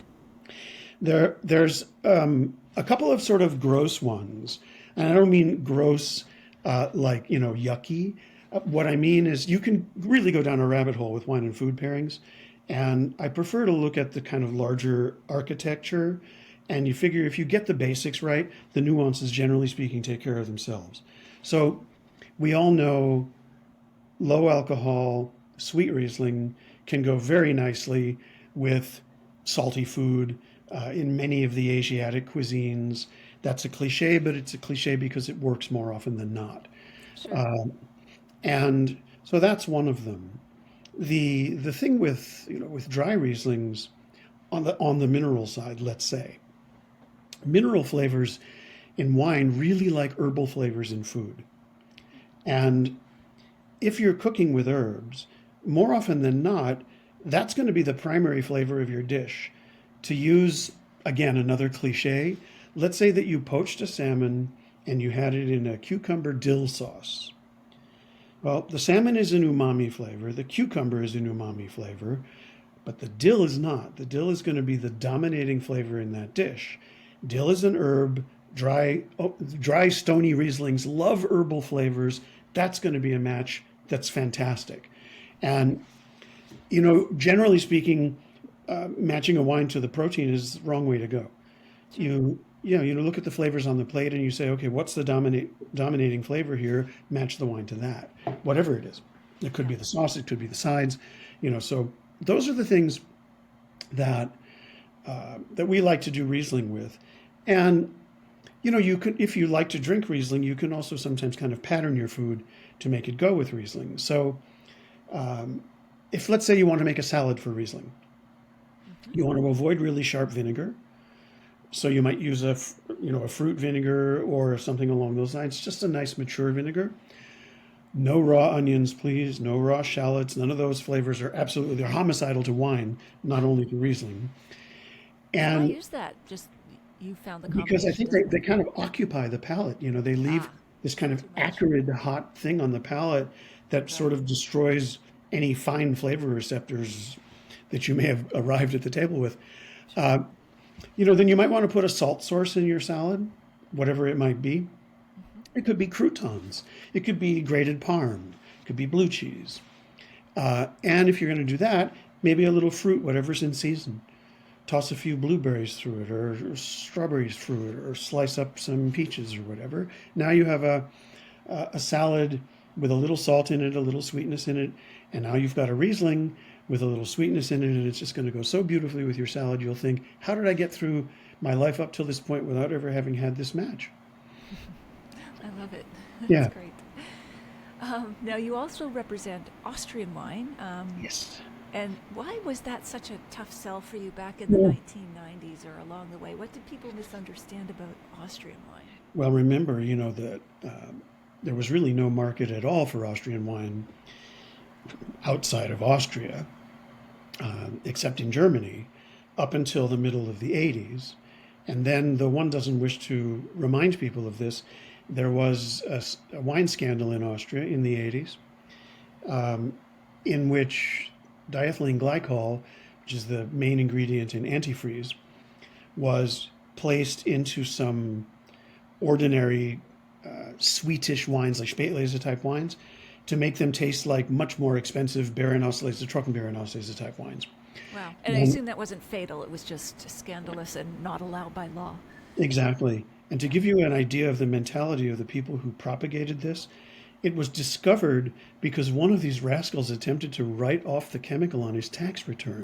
There's a couple of sort of gross ones, and I don't mean gross like yucky. What I mean is you can really go down a rabbit hole with wine and food pairings, and I prefer to look at the kind of larger architecture. And you figure if you get the basics right, the nuances, generally speaking, take care of themselves. So we all know low alcohol, sweet Riesling can go very nicely with salty food in many of the Asiatic cuisines. That's a cliche, but it's a cliche because it works more often than not. Sure. And so that's one of them. The thing with with dry Rieslings on the mineral side, let's say, mineral flavors in wine really like herbal flavors in food. And if you're cooking with herbs, more often than not, that's going to be the primary flavor of your dish. To use, again, another cliche, let's say that you poached a salmon and you had it in a cucumber dill sauce. Well, the salmon is an umami flavor, the cucumber is an umami flavor, but the dill is not. The dill is going to be the dominating flavor in that dish. Dill is an herb. Dry stony Rieslings love herbal flavors. That's going to be a match that's fantastic. And, generally speaking, matching a wine to the protein is the wrong way to go. You look at the flavors on the plate and you say, okay, what's the dominating flavor here? Match the wine to that, whatever it is. It could be the sauce, it could be the sides, So those are the things that that we like to do Riesling with. And, you could, if you like to drink Riesling, you can also sometimes kind of pattern your food to make it go with Riesling. So if, let's say, you want to make a salad for Riesling, you want to avoid really sharp vinegar. So you might use a fruit vinegar or something along those lines, just a nice mature vinegar. No raw onions, please. No raw shallots. None of those flavors are absolutely, they're homicidal to wine, not only to Riesling. Why And is that? Just you found the because I combination think they, doesn't they work? kind of occupy the palate. They leave Ah, this kind of too much. acrid, hot thing on the palate that sort Right. of destroys any fine flavor receptors that you may have arrived at the table with. Sure. Then you might want to put a salt source in your salad, whatever it might be. It could be croutons. It could be grated parm. It could be blue cheese. And if you're going to do that, maybe a little fruit, whatever's in season. Toss a few blueberries through it or strawberries through it or slice up some peaches or whatever. Now you have a salad with a little salt in it, a little sweetness in it. And now you've got a Riesling with a little sweetness in it. And it's just going to go so beautifully with your salad. You'll think, how did I get through my life up till this point without ever having had this match? I love it. That's Yeah. great. Now, you also represent Austrian wine. Yes. And why was that such a tough sell for you back in the Well, 1990s or along the way? What did people misunderstand about Austrian wine? well, remember, that there was really no market at all for Austrian wine outside of Austria, except in Germany, up until the middle of the 80s. And then, though one doesn't wish to remind people of this, there was a wine scandal in Austria in the 80s, in which diethylene glycol, which is the main ingredient in antifreeze, was placed into some ordinary sweetish wines like Spätlese type wines to make them taste like much more expensive Beerenauslese, Trockenbeerenauslese type wines. Wow. And I And assume that wasn't fatal. It was just scandalous and not allowed by law. exactly. And to give you an idea of the mentality of the people who propagated this, it was discovered because one of these rascals attempted to write off the chemical on his tax return.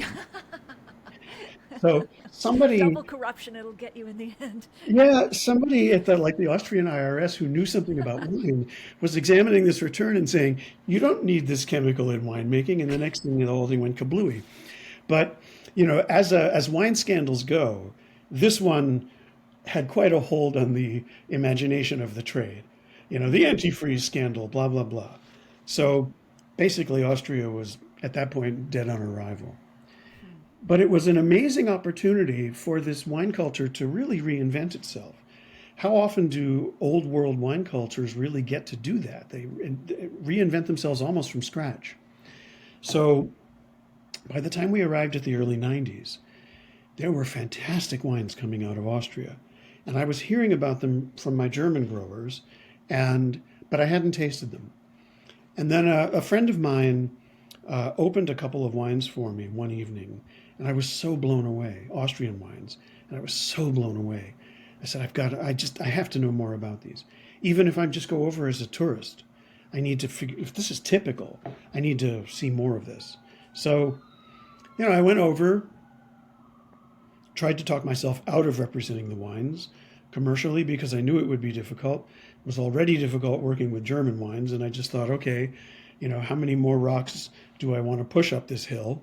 So somebody, Double corruption, it'll get you in the end. yeah, somebody at the Austrian IRS who knew something about wine was examining this return and saying, "You don't need this chemical in winemaking." And the next thing, the whole thing went kablooey. But as wine scandals go, this one had quite a hold on the imagination of the trade. The antifreeze scandal, blah blah blah. So basically, Austria was at that point dead on arrival. But it was an amazing opportunity for this wine culture to really reinvent itself. How often do old world wine cultures really get to do that? They reinvent themselves almost from scratch. So by the time we arrived at the early 90s, there were fantastic wines coming out of Austria. And I was hearing about them from my German growers, but I hadn't tasted them. And then a friend of mine opened a couple of wines for me one evening, and I was so blown away, Austrian wines, and I was so blown away. I said, I have to know more about these. Even if I just go over as a tourist, I need to figure, if this is typical, I need to see more of this. So, I went over, tried to talk myself out of representing the wines commercially because I knew it would be difficult. It was already difficult working with German wines, and I just thought, okay, how many more rocks do I want to push up this hill?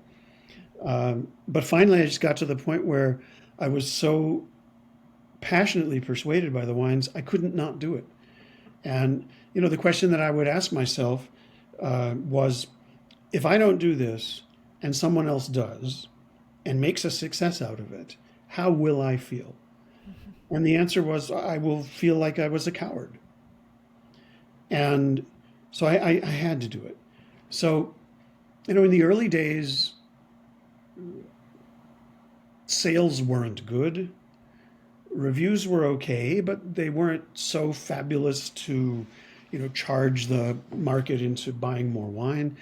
But finally, I just got to the point where I was so passionately persuaded by the wines, I couldn't not do it. And, the question that I would ask myself was, if I don't do this and someone else does and makes a success out of it, how will I feel? And the answer was, I will feel like I was a coward. And so I had to do it. So, in the early days, sales weren't good. Reviews were okay, but they weren't so fabulous to, charge the market into buying more wine.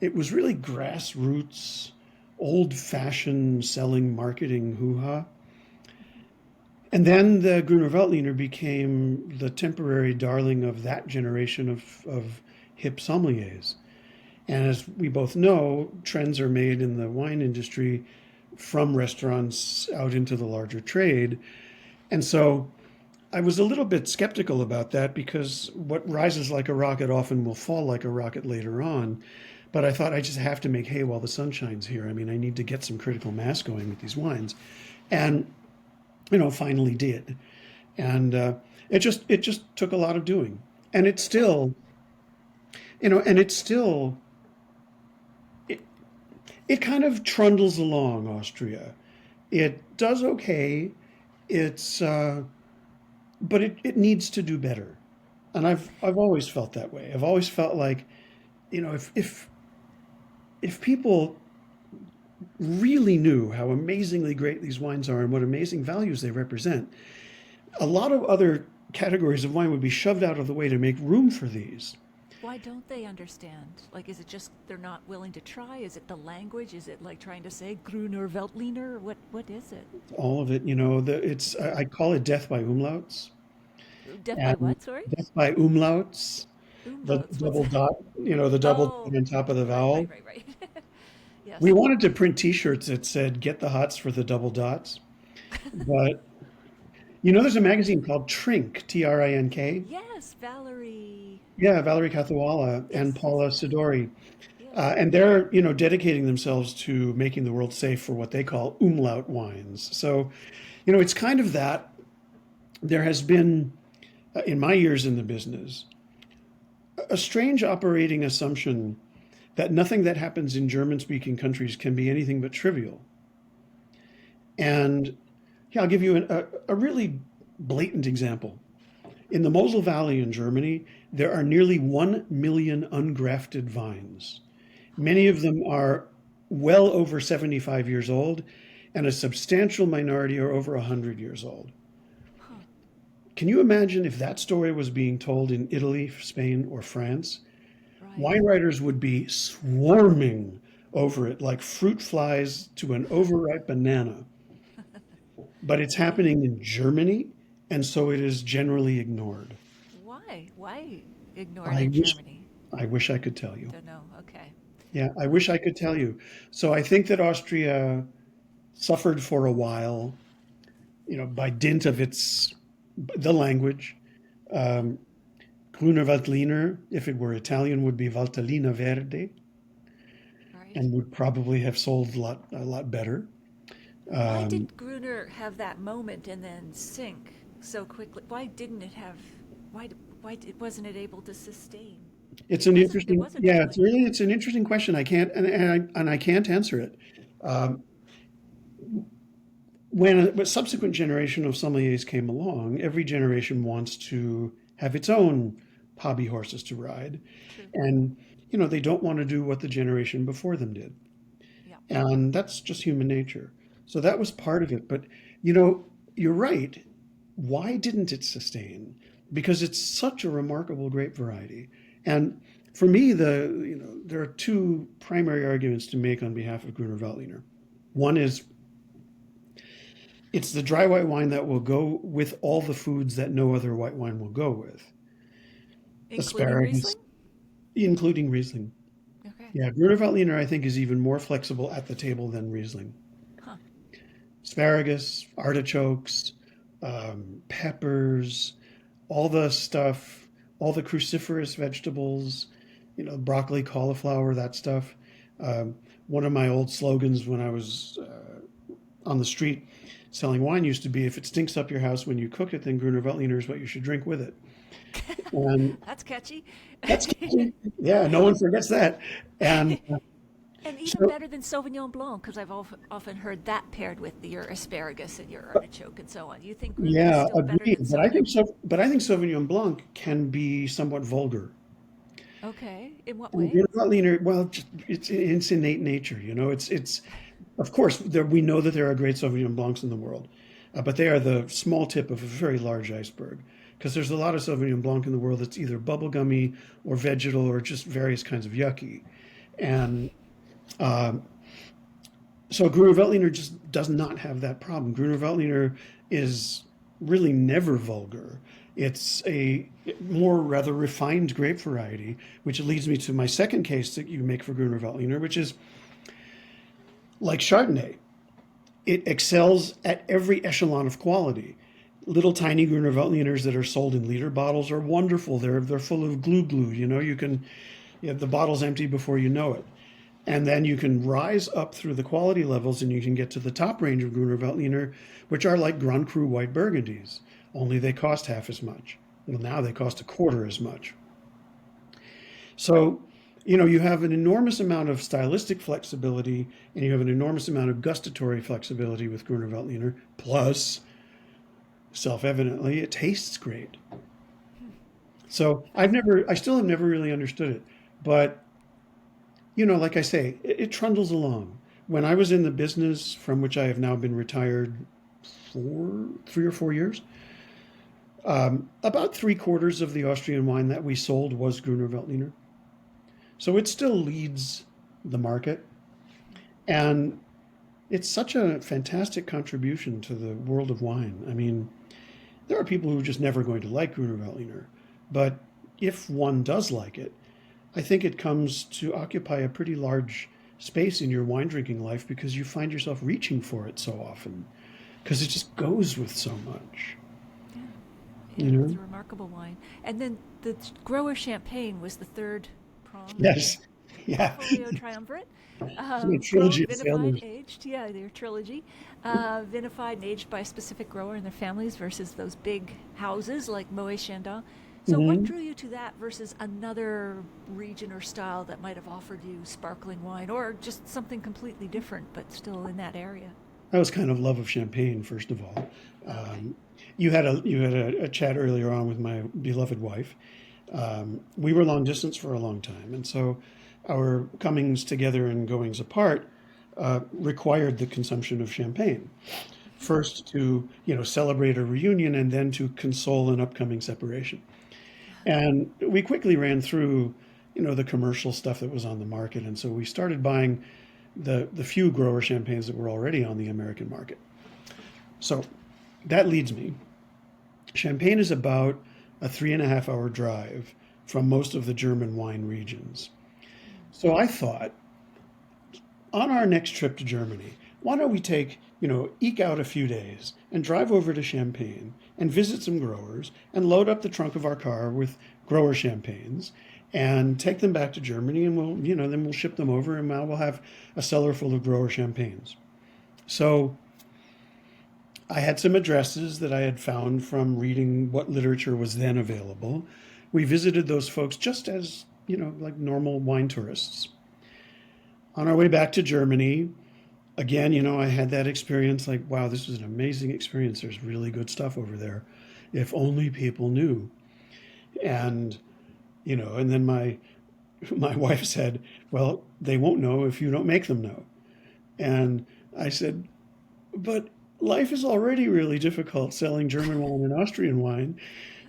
It was really grassroots, old-fashioned selling marketing hoo-ha. And then the Grüner Veltliner became the temporary darling of that generation of hip sommeliers. And as we both know, trends are made in the wine industry from restaurants out into the larger trade. And so I was a little bit skeptical about that because what rises like a rocket often will fall like a rocket later on. But I thought I just have to make hay while the sun shines here. I mean, I need to get some critical mass going with these wines. And finally did. And it just took a lot of doing. And it's still, it kind of trundles along, Austria. It does okay. But it needs to do better. And I've always felt that way. I've always felt like, if people really knew how amazingly great these wines are and what amazing values they represent, a lot of other categories of wine would be shoved out of the way to make room for these. Why don't they understand? Like, is it just they're not willing to try? Is it the language? Is it like trying to say Grüner Veltliner? What is it? All of it, I call it death by umlauts. Death by And what? Sorry. death by umlauts, the Umlauts. What's double that? dot, the double Oh, dot on top of the right, right, vowel. right, right. We Yes. wanted to print T-shirts that said "Get the hots for the double dots," but there's a magazine called Trink, Trink. Yes, Valerie. Yeah, Valerie Kathuala Yes, and yes, Paula yes. Sidori, Yes. and they're dedicating themselves to making the world safe for what they call umlaut wines. So, it's kind of that. There has been, in my years in the business, a strange operating assumption that nothing that happens in German-speaking countries can be anything but trivial. And yeah, I'll give you a really blatant example. In the Mosel Valley in Germany, there are nearly 1 million ungrafted vines. Many of them are well over 75 years old, and a substantial minority are over 100 years old. Huh. Can you imagine if that story was being told in Italy, Spain, or France? Right. Wine writers would be swarming over it like fruit flies to an overripe banana. But it's Yeah. happening in Germany, and so it is generally ignored. Why? Why ignore it I in wish Germany? I wish I could tell you. Don't know. Okay. Yeah, I wish I could tell you. So I think that Austria suffered for a while, by dint of the language. Um, Grüner Veltliner, if it were Italian, would be Valtellina Verde, Right. and would probably have sold a lot better. Why Um, did Gruner have that moment and then sink so quickly? Why didn't it have? Wasn't it able to sustain? it's an It interesting, wasn't yeah, really. it's an interesting question. I can't, and I can't answer it. Um, when a subsequent generation of sommeliers came along, every generation wants to have its own hobby horses to ride, True. and they don't want to do what the generation before them did, Yeah. and that's just human nature. So that was part of it. But you know, you're right. Why didn't it sustain? Because it's such a remarkable grape variety, and for me, there are two primary arguments to make on behalf of Grüner Veltliner. One is it's the dry white wine that will go with all the foods that no other white wine will go with. Including Asparagus, Riesling. including Riesling. Okay. Yeah, Grüner Veltliner I think is even more flexible at the table than Riesling. Huh. Asparagus, artichokes, peppers, all the stuff, all the cruciferous vegetables, broccoli, cauliflower, that stuff. Um, One of my old slogans when I was on the street selling wine used to be, if it stinks up your house when you cook it, then Grüner Veltliner is what you should drink with it. And That's catchy. that's, yeah, no one forgets that. And And even so, better than Sauvignon Blanc, because I've often heard that paired with your asparagus and your artichoke and so on. You think Gruner is yeah, still better agreed. than Sauvignon? But I think Sauvignon Blanc can be somewhat vulgar. Okay. In what And way? Grüner Veltliner, well, it's innate nature. It's of course we know that there are great Sauvignon Blancs in the world, but they are the small tip of a very large iceberg. Because there's a lot of Sauvignon Blanc in the world that's either bubblegummy or vegetal or just various kinds of yucky. And so Gruner Veltliner just does not have that problem. Gruner Veltliner is really never vulgar. It's a more rather refined grape variety, which leads me to my second case that you make for Gruner Veltliner, which is like Chardonnay. It excels at every echelon of quality. Little tiny Gruner Veltliners that are sold in liter bottles are wonderful. They're full of glue. You have the bottle's empty before you know it. And then you can rise up through the quality levels and you can get to the top range of Gruner Veltliner, which are like Grand Cru white Burgundies, only they cost half as much. Well, now they cost a quarter as much. So, you have an enormous amount of stylistic flexibility and you have an enormous amount of gustatory flexibility with Gruner Veltliner. Plus, self-evidently, it tastes great. So I still have never really understood it. But like I say, it trundles along. When I was in the business from which I have now been retired 3 or 4 years, about three-quarters of the Austrian wine that we sold was Gruner Veltliner. So it still leads the market. And it's such a fantastic contribution to the world of wine. I mean, there are people who are just never going to like Gruner Veltliner. But if one does like it, I think it comes to occupy a pretty large space in your wine drinking life because you find yourself reaching for it so often because it just goes with so much, Yeah. you Yeah, it's know? a remarkable wine. And then the grower champagne was the third prong of the Yes. Yeah. portfolio triumvirate. A Grown, trilogy of vinified, failures. aged. Yeah, their trilogy. Vinified and aged by a specific grower and their families versus those big houses like Moet Chandon. So, what Hmm. drew you to that versus another region or style that might have offered you sparkling wine or just something completely different but still in that area? That was kind of love of champagne, first of all. Okay. Um, you had a chat earlier on with my beloved wife. We were long distance for a long time, and so our comings together and goings apart required the consumption of champagne. First to celebrate a reunion, and then to console an upcoming separation. And we quickly ran through the commercial stuff that was on the market, and so we started buying the few grower champagnes that were already on the American market. So that leads me. Champagne is about a 3.5 hour drive from most of the German wine regions. So I thought, on our next trip to Germany, why don't we take eke out a few days and drive over to Champagne and visit some growers and load up the trunk of our car with grower champagnes and take them back to Germany, and then we'll ship them over, and now we'll have a cellar full of grower champagnes. So I had some addresses that I had found from reading what literature was then available. We visited those folks just as, like normal wine tourists. On our way back to Germany, again, I had that experience like, wow, this was an amazing experience. There's really good stuff over there. If only people knew. And, and then my wife said, well, they won't know if you don't make them know. And I said, but life is already really difficult selling German wine and Austrian wine.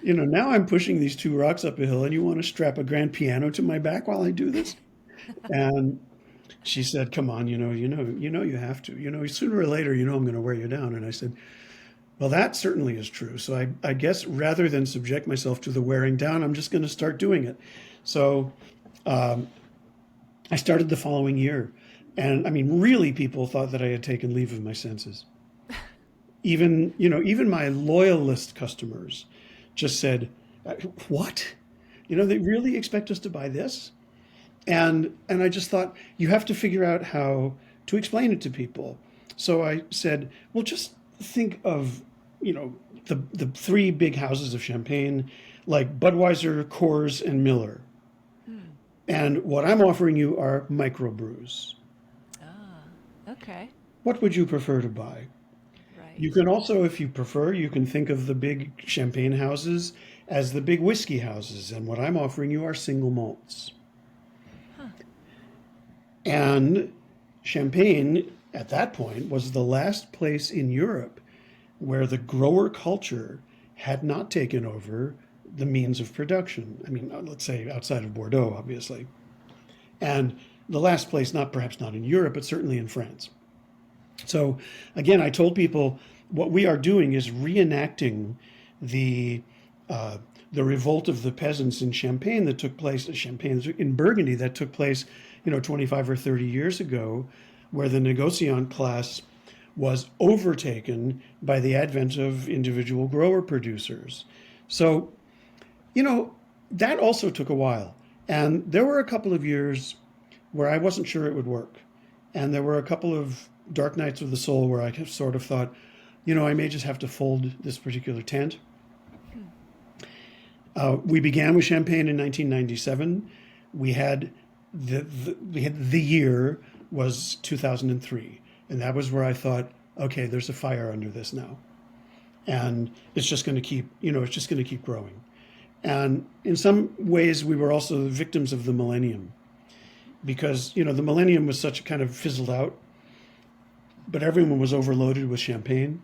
Now I'm pushing these two rocks up a hill, and you want to strap a grand piano to my back while I do this? And she said, come on, you have to. Sooner or later, I'm going to wear you down. And I said, well, that certainly is true. So I guess rather than subject myself to the wearing down, I'm just going to start doing it. So I started the following year. And I mean, really, people thought that I had taken leave of my senses. Even my loyalist customers just said, what? They really expect us to buy this? And I just thought, you have to figure out how to explain it to people. So I said, well, just think of, the three big houses of Champagne, like Budweiser, Coors, and Miller. And what I'm offering you are microbrews. Okay. What would you prefer to buy? Right. You can also, if you prefer, you can think of the big champagne houses as the big whiskey houses. And what I'm offering you are single malts. And Champagne, at that point, was the last place in Europe where the grower culture had not taken over the means of production. I mean, let's say outside of Bordeaux, obviously. And the last place, perhaps not in Europe, but certainly in France. So again, I told people what we are doing is reenacting the revolt of the peasants in Champagne that took place, in Burgundy that took place, 25 or 30 years ago, where the negociant class was overtaken by the advent of individual grower producers. So, that also took a while. And there were a couple of years where I wasn't sure it would work. And there were a couple of dark nights of the soul where I sort of thought, I may just have to fold this particular tent. We began with Champagne in 1997. We had the year was 2003. And that was where I thought, okay, there's a fire under this now. And it's just going to keep growing. And in some ways, we were also the victims of the millennium, because, the millennium was such a kind of fizzled out, but everyone was overloaded with champagne.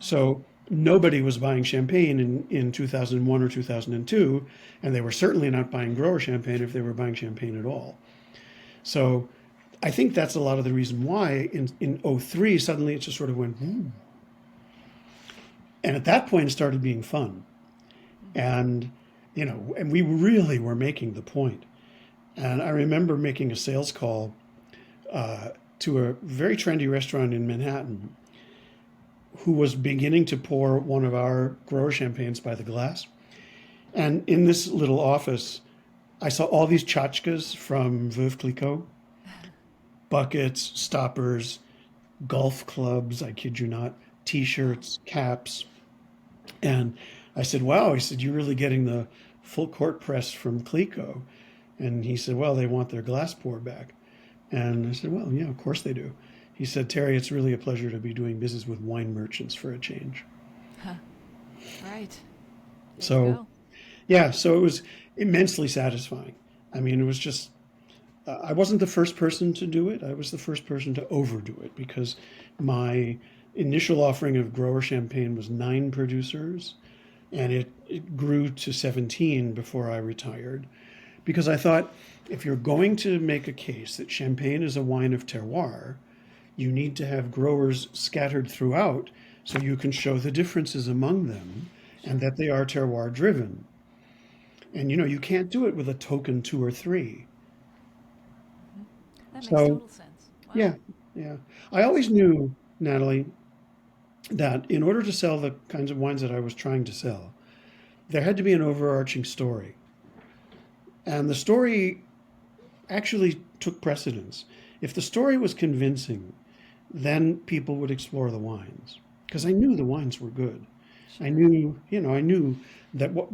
So nobody was buying champagne in 2001 or 2002, and they were certainly not buying grower champagne if they were buying champagne at all. So I think that's a lot of the reason why in '03, suddenly it just sort of went, whoo. And at that point, it started being fun. And, and we really were making the point. And I remember making a sales call to a very trendy restaurant in Manhattan who was beginning to pour one of our grower champagnes by the glass. And in this little office, I saw all these tchotchkes from Veuve Clicquot, buckets, stoppers, golf clubs, I kid you not, T-shirts, caps. And I said, wow, you're really getting the full court press from Clicquot. And he said, well, they want their glass pour back. And I said, well, yeah, of course they do. He said, Terry, it's really a pleasure to be doing business with wine merchants for a change. Huh. Right. There you So, go. yeah, so it was immensely satisfying. I mean, it was just, I wasn't the first person to do it. I was the first person to overdo it, because my initial offering of grower champagne was 9 producers, and it grew to 17 before I retired. Because I thought, if you're going to make a case that champagne is a wine of terroir, you need to have growers scattered throughout so you can show the differences among them and that they are terroir driven. And you can't do it with a token 2 or 3. That makes So total sense. Wow. yeah, yeah. I always knew Natalie, that in order to sell the kinds of wines that I was trying to sell, there had to be an overarching story. And the story actually took precedence. If the story was convincing, then people would explore the wines because I knew the wines were good. I knew, I knew that what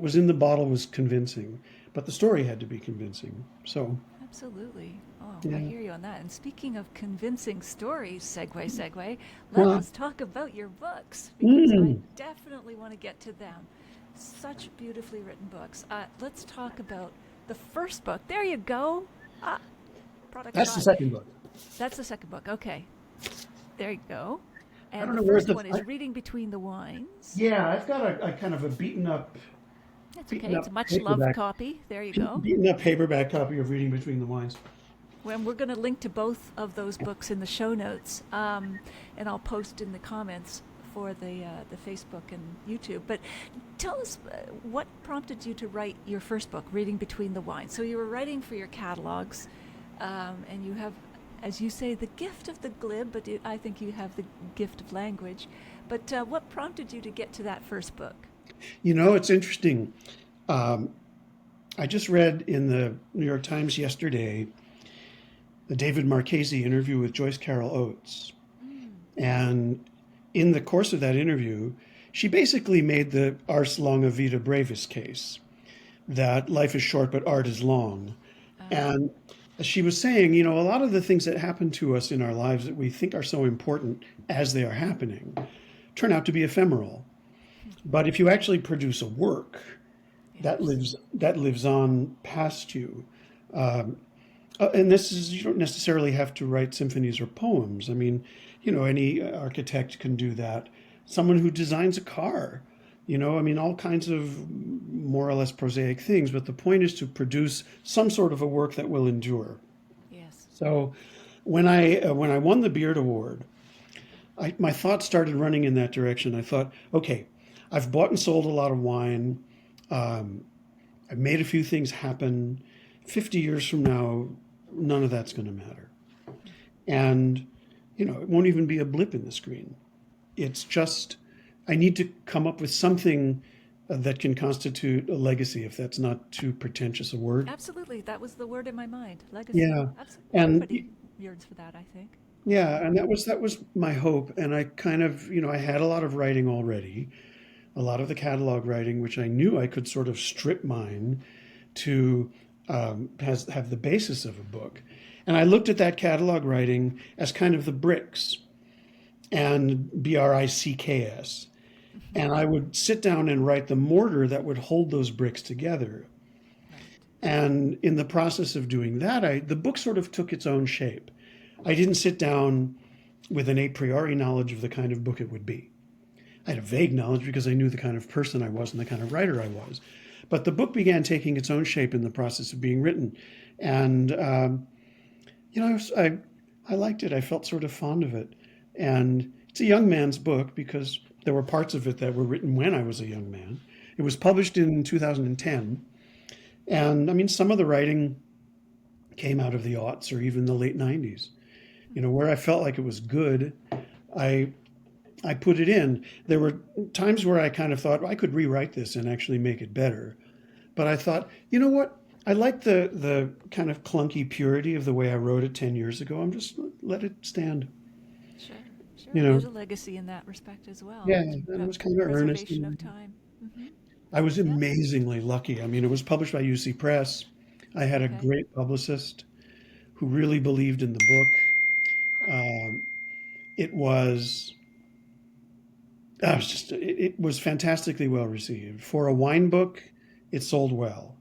was in the bottle was convincing, but the story had to be convincing. So, Absolutely. Oh, I yeah. hear you on that. And speaking of convincing stories, segue, let Well, us talk about your books because I mm, definitely want to get to them. Such beautifully written books. Let's talk about the first book. There you go. Ah, product that's the shot. second book. That's the second book. Okay. There you go. I And don't the know where first the. one is Reading Between the Wines. Yeah, I've got a kind of a That's okay. beaten It's a up much loved paperback, copy. There you go. beaten up paperback copy of Reading Between the Wines. When we're going to link to both of those books in the show notes, and I'll post in the comments for the Facebook and YouTube. But tell us what prompted you to write your first book, Reading Between the Wines. So you were writing for your catalogs, and you have, as you say, the gift of the glib, but I think you have the gift of language. But what prompted you to get to that first book? It's interesting. Um, I just read in the New York Times yesterday the David Marchese interview with Joyce Carol Oates. Mm. And in the course of that interview, she basically made the ars longa vita brevis case that life is short, but art is long. Uh, And as she was saying, a lot of the things that happen to us in our lives that we think are so important as they are happening turn out to be ephemeral. But if you actually produce a work yes. that lives on past you, um, and this is you don't necessarily have to write symphonies or poems. I mean, any architect can do that. Someone who designs a car, I mean, all kinds of more or less prosaic things. But the point is to produce some sort of a work that will endure. Yes. So, when I won the Beard Award, my thoughts started running in that direction. I thought, okay, I've bought and sold a lot of wine. Um, I've made a few things happen. 50 years from now, none of that's going to matter. And, it won't even be a blip in the screen. It's just, I need to come up with something that can constitute a legacy, if that's not too pretentious a word. Absolutely. That was the word in my mind. Legacy. Yeah. Absolutely. And Everybody yearns for that, I think. yeah, and that was my hope. And I kind of, I had a lot of writing already, a lot of the catalog writing, which I knew I could sort of strip mine to have the basis of a book. And I looked at that catalog writing as kind of the bricks and bricks. And I would sit down and write the mortar that would hold those bricks together. Right. And in the process of doing that, the book sort of took its own shape. I didn't sit down with an a priori knowledge of the kind of book it would be. I had a vague knowledge because I knew the kind of person I was and the kind of writer I was. But the book began taking its own shape in the process of being written. And, I liked it. I felt sort of fond of it. And it's a young man's book because there were parts of it that were written when I was a young man. It was published in 2010. And I mean, some of the writing came out of the aughts or even the late 90s. Where I felt like it was good, I I put it in. There were times where I kind of thought, well, I could rewrite this and actually make it better. But I thought, you know what? I like the kind of clunky purity of the way I wrote it 10 years ago. I'm just let it stand. Sure, sure. You There's know, a legacy in that respect as well. yeah, It's and it a was kind of earnest. preservation of And time. Hmm. I was Yep. amazingly lucky. I mean, it was published by UC Press. I had a Okay. great publicist who really believed in the book. Huh. Um, it was, I was just, it was fantastically well received. For a wine book, it sold well.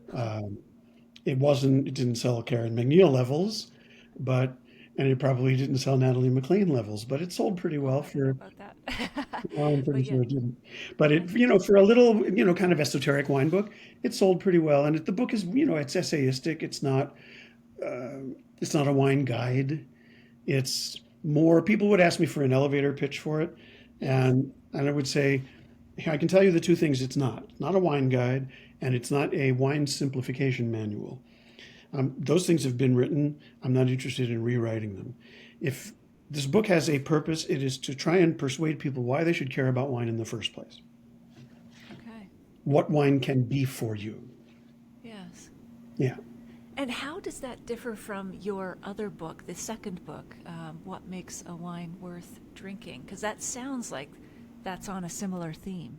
Huh. Um, it didn't sell Karen McNeil levels, but, and it probably didn't sell Natalie McLean levels, but it sold pretty Oh, well I don't know for, about that. well, I'm pretty But yeah, sure it didn't. But I it, think for a little, kind of esoteric wine book, it sold pretty well. And the book is, it's essayistic. It's not a wine guide. It's more, people would ask me for an elevator pitch for it. yes. And I would say, I can tell you the two things it's not. It's not a wine guide, and it's not a wine simplification manual. Those things have been written. I'm not interested in rewriting them. If this book has a purpose. It is to try and persuade people why they should care about wine in the first place. Okay. What wine can be for you. Yes. Yeah. And how does that differ from your other book, the second book, What Makes a Wine Worth Drinking? Because that sounds like that's on a similar theme.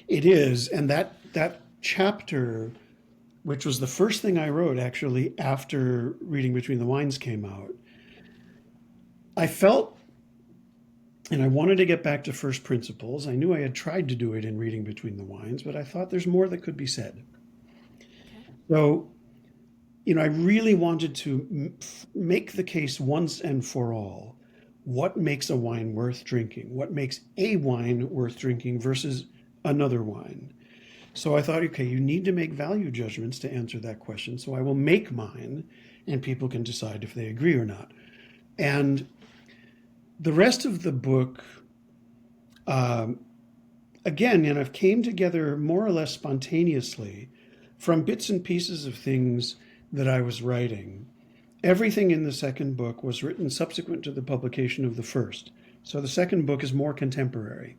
It is. And that chapter, which was the first thing I wrote actually after Reading Between the Wines came out, I felt, and I wanted to get back to first principles. I knew I had tried to do it in Reading Between the Wines, but I thought there's more that could be said. Okay. So, I really wanted to make the case once and for all. What makes a wine worth drinking? What makes a wine worth drinking versus another wine? So I thought, okay, you need to make value judgments to answer that question. So I will make mine, and people can decide if they agree or not. And the rest of the book, again, I've came together more or less spontaneously from bits and pieces of things that I was writing. Everything in the second book was written subsequent to the publication of the first. So the second book is more contemporary.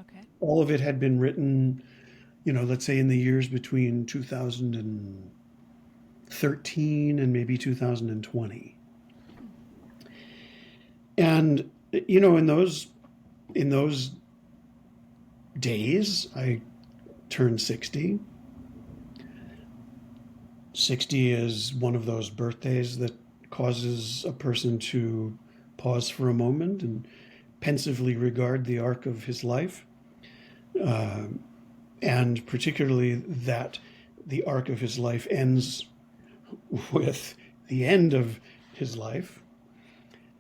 Okay. All of it had been written, let's say in the years between 2013 and maybe 2020. And, in those days, I turned 60. 60 is one of those birthdays that causes a person to pause for a moment and pensively regard the arc of his life. And particularly that the arc of his life ends with the end of his life.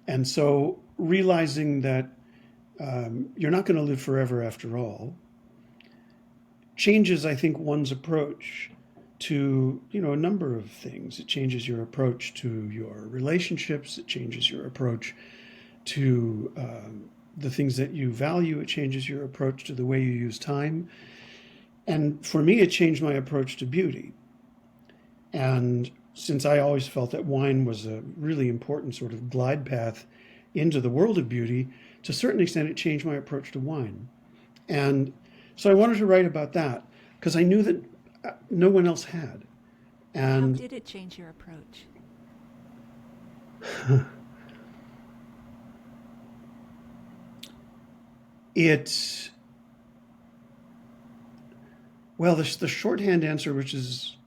And so realizing that you're not going to live forever after all changes, I think, one's approach to, a number of things. It changes your approach to your relationships. It changes your approach to the things that you value. It changes your approach to the way you use time. And for me, it changed my approach to beauty. And since I always felt that wine was a really important sort of glide path into the world of beauty, to a certain extent, it changed my approach to wine. And so I wanted to write about that because I knew that no one else had. How And did it change your approach? the shorthand answer, which is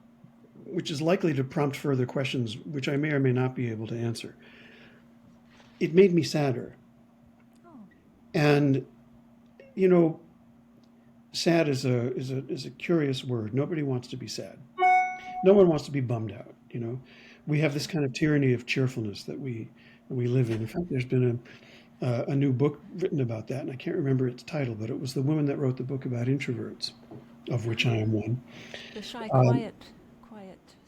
likely to prompt further questions, which I may or may not be able to answer. It made me sadder. Oh. And, sad is a curious word. Nobody wants to be sad. No one wants to be bummed out. We have this kind of tyranny of cheerfulness that we live in. In fact, there's been a new book written about that, and I can't remember its title, but it was the woman that wrote the book about introverts, of which I am one. The shy, Um, quiet.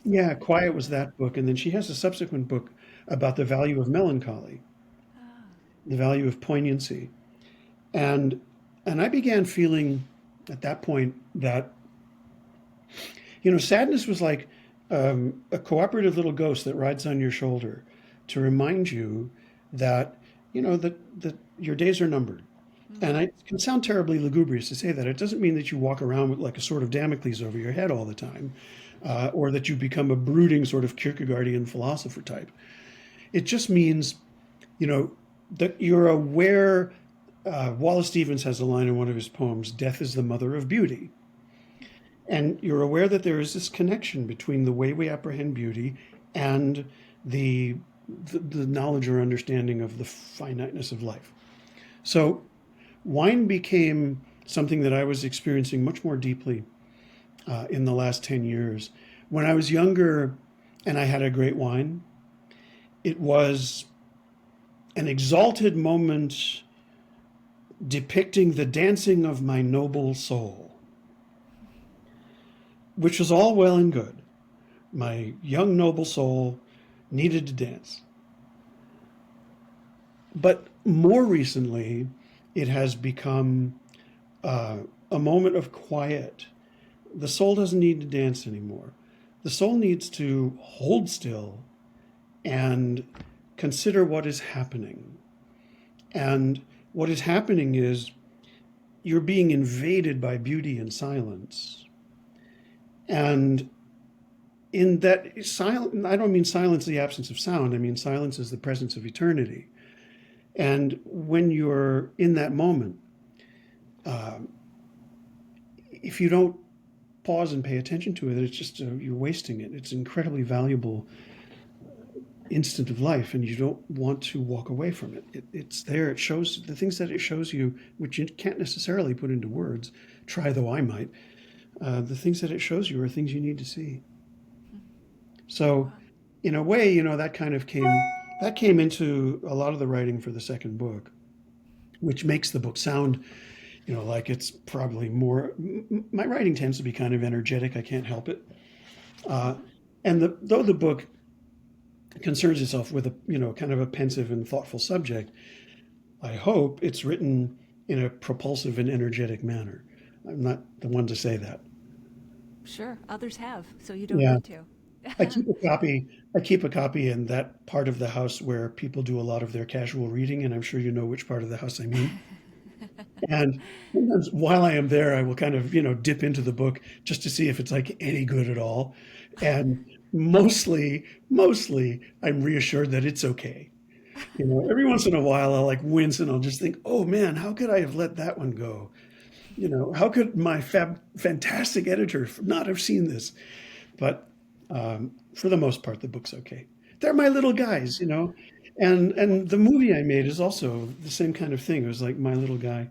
yeah, Quiet was that book, and then she has a subsequent book about the value of melancholy, Ah. the value of poignancy, and I began feeling at that point that sadness was like a cooperative little ghost that rides on your shoulder to remind you that that your days are numbered. And it can sound terribly lugubrious to say that. It doesn't mean that you walk around with like a sword of Damocles over your head all the time, or that you become a brooding sort of Kierkegaardian philosopher type. It just means, that you're aware. Wallace Stevens has a line in one of his poems, "Death is the mother of beauty." And you're aware that there is this connection between the way we apprehend beauty and the knowledge or understanding of the finiteness of life. So wine became something that I was experiencing much more deeply in the last 10 years. When I was younger and I had a great wine, it was an exalted moment depicting the dancing of my noble soul, which was all well and good. My young noble soul needed to dance. But more recently, it has become a moment of quiet. The soul doesn't need to dance anymore. The soul needs to hold still and consider what is happening. And what is happening is you're being invaded by beauty and silence. And in that silence, I don't mean silence the absence of sound, I mean silence is the presence of eternity. And when you're in that moment, if you don't pause and pay attention to it, it's just you're wasting it. It's an incredibly valuable instant of life, and you don't want to walk away from it. It's there. It shows the things that it shows you, which you can't necessarily put into words. Try though I might. The things that it shows you are things you need to see. So, in a way, that kind of came into a lot of the writing for the second book, which makes the book sound, like it's probably more. My writing tends to be kind of energetic. I can't help it. And though the book concerns itself with a kind of a pensive and thoughtful subject, I hope it's written in a propulsive and energetic manner. I'm not the one to say that. Sure, others have, so you don't Yeah. need to. I keep a copy. I keep a copy in that part of the house where people do a lot of their casual reading, and I'm sure you know which part of the house I mean. And sometimes while I am there, I will kind of, dip into the book just to see if it's like any good at all. And mostly, I'm reassured that it's okay. Every once in a while, I'll like wince and I'll just think, oh man, how could I have let that one go? How could my fantastic editor not have seen this? But for the most part, the book's okay. They're my little guys. And the movie I made is also the same kind of thing. It was like My Little Guy.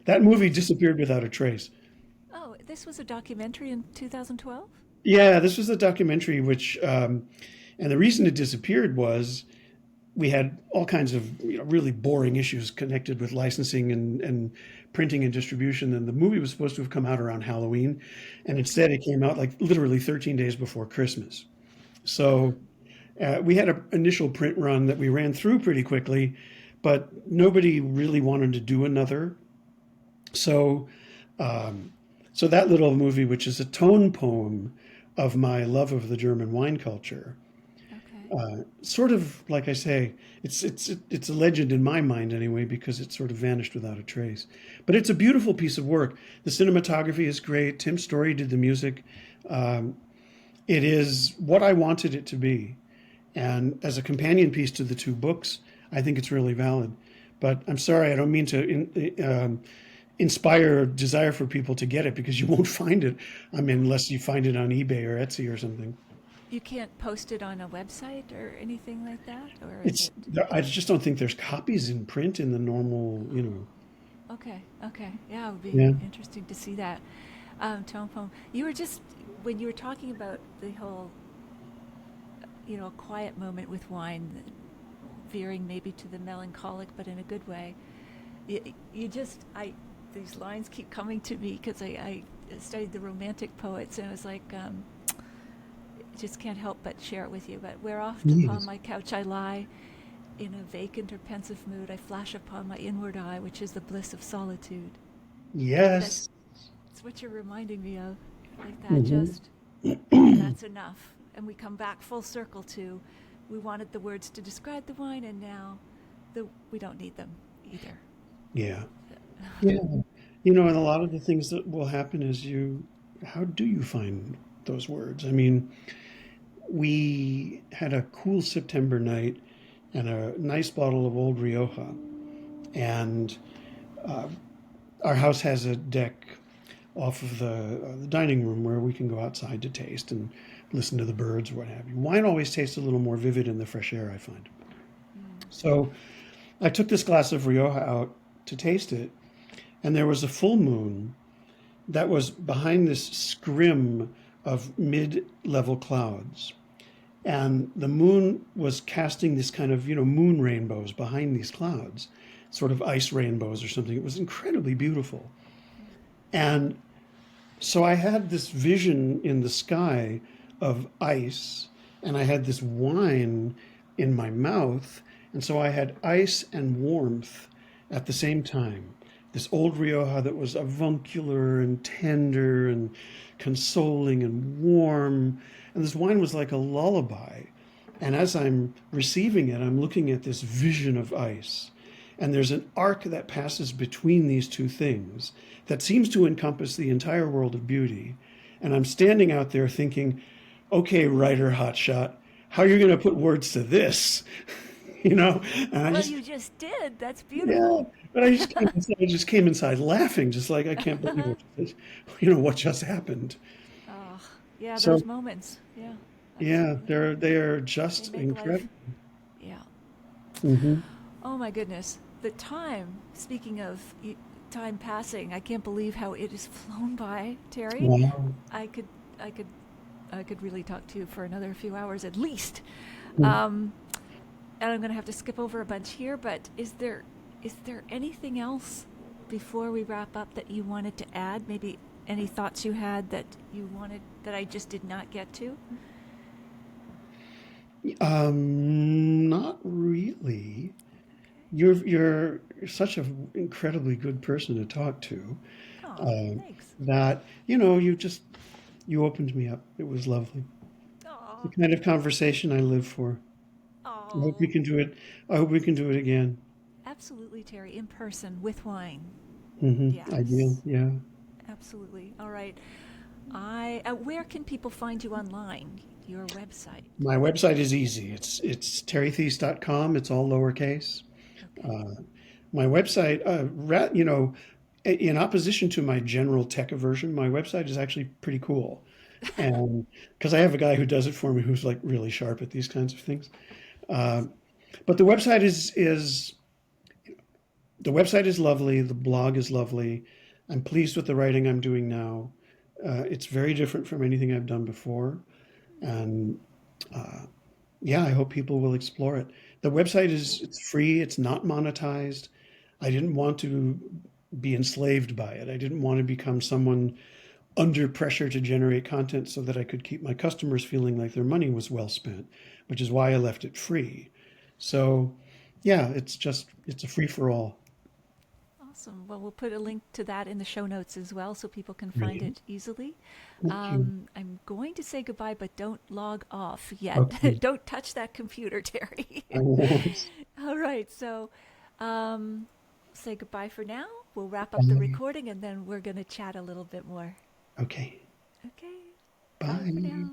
That movie disappeared without a trace. Oh, this was a documentary in 2012? Yeah, this was a documentary and the reason it disappeared was we had all kinds of really boring issues connected with licensing and printing and distribution. And the movie was supposed to have come out around Halloween, and instead it came out like literally 13 days before Christmas. So we had an initial print run that we ran through pretty quickly, but nobody really wanted to do another. So, so that little movie, which is a tone poem of my love of the German wine culture, sort of like I say, it's a legend in my mind anyway, because it sort of vanished without a trace. But it's a beautiful piece of work. The cinematography is great. Tim Story did the music. It is what I wanted it to be. And as a companion piece to the two books, I think it's really valid. But I'm sorry, I don't mean to inspire a desire for people to get it, because you won't find it. I mean, unless you find it on eBay or Etsy or something. You can't post it on a website or anything like that? Or is I just don't think there's copies in print in the normal. Okay, yeah, it would be Yeah. interesting to see that. Tone poem. You were just, when you were talking about the whole, quiet moment with wine, veering maybe to the melancholic, but in a good way. These lines keep coming to me because I studied the Romantic poets, and it was like, just can't help but share it with you. But where oft upon Yes. my couch I lie, in a vacant or pensive mood, I flash upon my inward eye, which is the bliss of solitude. Yes. That's what you're reminding me of. Like that, Mhm. just, that's enough. And we come back full circle to, we wanted the words to describe the wine, and now we don't need them either. Yeah. Yeah. And a lot of the things that will happen is how do you find those words? I mean, we had a cool September night and a nice bottle of old Rioja. And our house has a deck off of the dining room where we can go outside to taste and listen to the birds or what have you. Wine always tastes a little more vivid in the fresh air, I find. So I took this glass of Rioja out to taste it, and there was a full moon that was behind this scrim of mid-level clouds. And the moon was casting this kind of, moon rainbows behind these clouds, sort of ice rainbows or something. It was incredibly beautiful. And so I had this vision in the sky of ice, and I had this wine in my mouth. And so I had ice and warmth at the same time. This old Rioja that was avuncular and tender and consoling and warm. And this wine was like a lullaby. And as I'm receiving it, I'm looking at this vision of ice. And there's an arc that passes between these two things that seems to encompass the entire world of beauty. And I'm standing out there thinking, okay, writer hotshot, how are you going to put words to this? You know, and I Well, just, you just did. That's yeah, beautiful. but I just came inside laughing, just like I can't believe it, what just happened. Oh, yeah, those So moments. Yeah, yeah, absolutely. they are They just make life. incredible. Yeah. Hmm. Oh my goodness. The time, speaking of time passing, I can't believe how it has flown by, Terry. Wow. I could, I could, I could really talk to you for another few hours at least. Mm. Um, and I'm going to have to skip over a bunch here, but is there anything else before we wrap up that you wanted to add? Maybe any thoughts you had that you wanted that I just did not get to? Not really. Okay. You're such an incredibly good person to talk to. Oh, Uh, thanks. that you opened me up. It was lovely. The Oh, kind of conversation I live for. I hope we oh. can do it. I hope we can do it again. Absolutely, Terry, in person with wine. Ideal. Yes, Yeah. absolutely. All right. Where can people find you online? Your website. My website is easy. It's terrytheise.com. It's all lowercase. Okay. Uh, my website, in opposition to my general tech aversion, my website is actually pretty cool. And because I have a guy who does it for me who's like really sharp at these kinds of things. Uh, Awesome. but the website is lovely. The blog is lovely. I'm pleased with the writing I'm doing now. It's very different from anything I've done before. And yeah, I hope people will explore it. The website is it's free, it's not monetized. I didn't want to be enslaved by it. I didn't want to become someone under pressure to generate content so that I could keep my customers feeling like their money was well spent, which is why I left it free. So, yeah, it's a free for all. Awesome. Well, we'll put a link to that in the show notes as well so people can find Brilliant. it easily. Thank you. I'm going to say goodbye, but don't log off yet. Okay. Don't touch that computer, Terry. I won't. All right. So, um, say goodbye for now. We'll wrap up the Bye. recording and then we're going to chat a little bit more. Okay. Okay. Bye for Bye. now.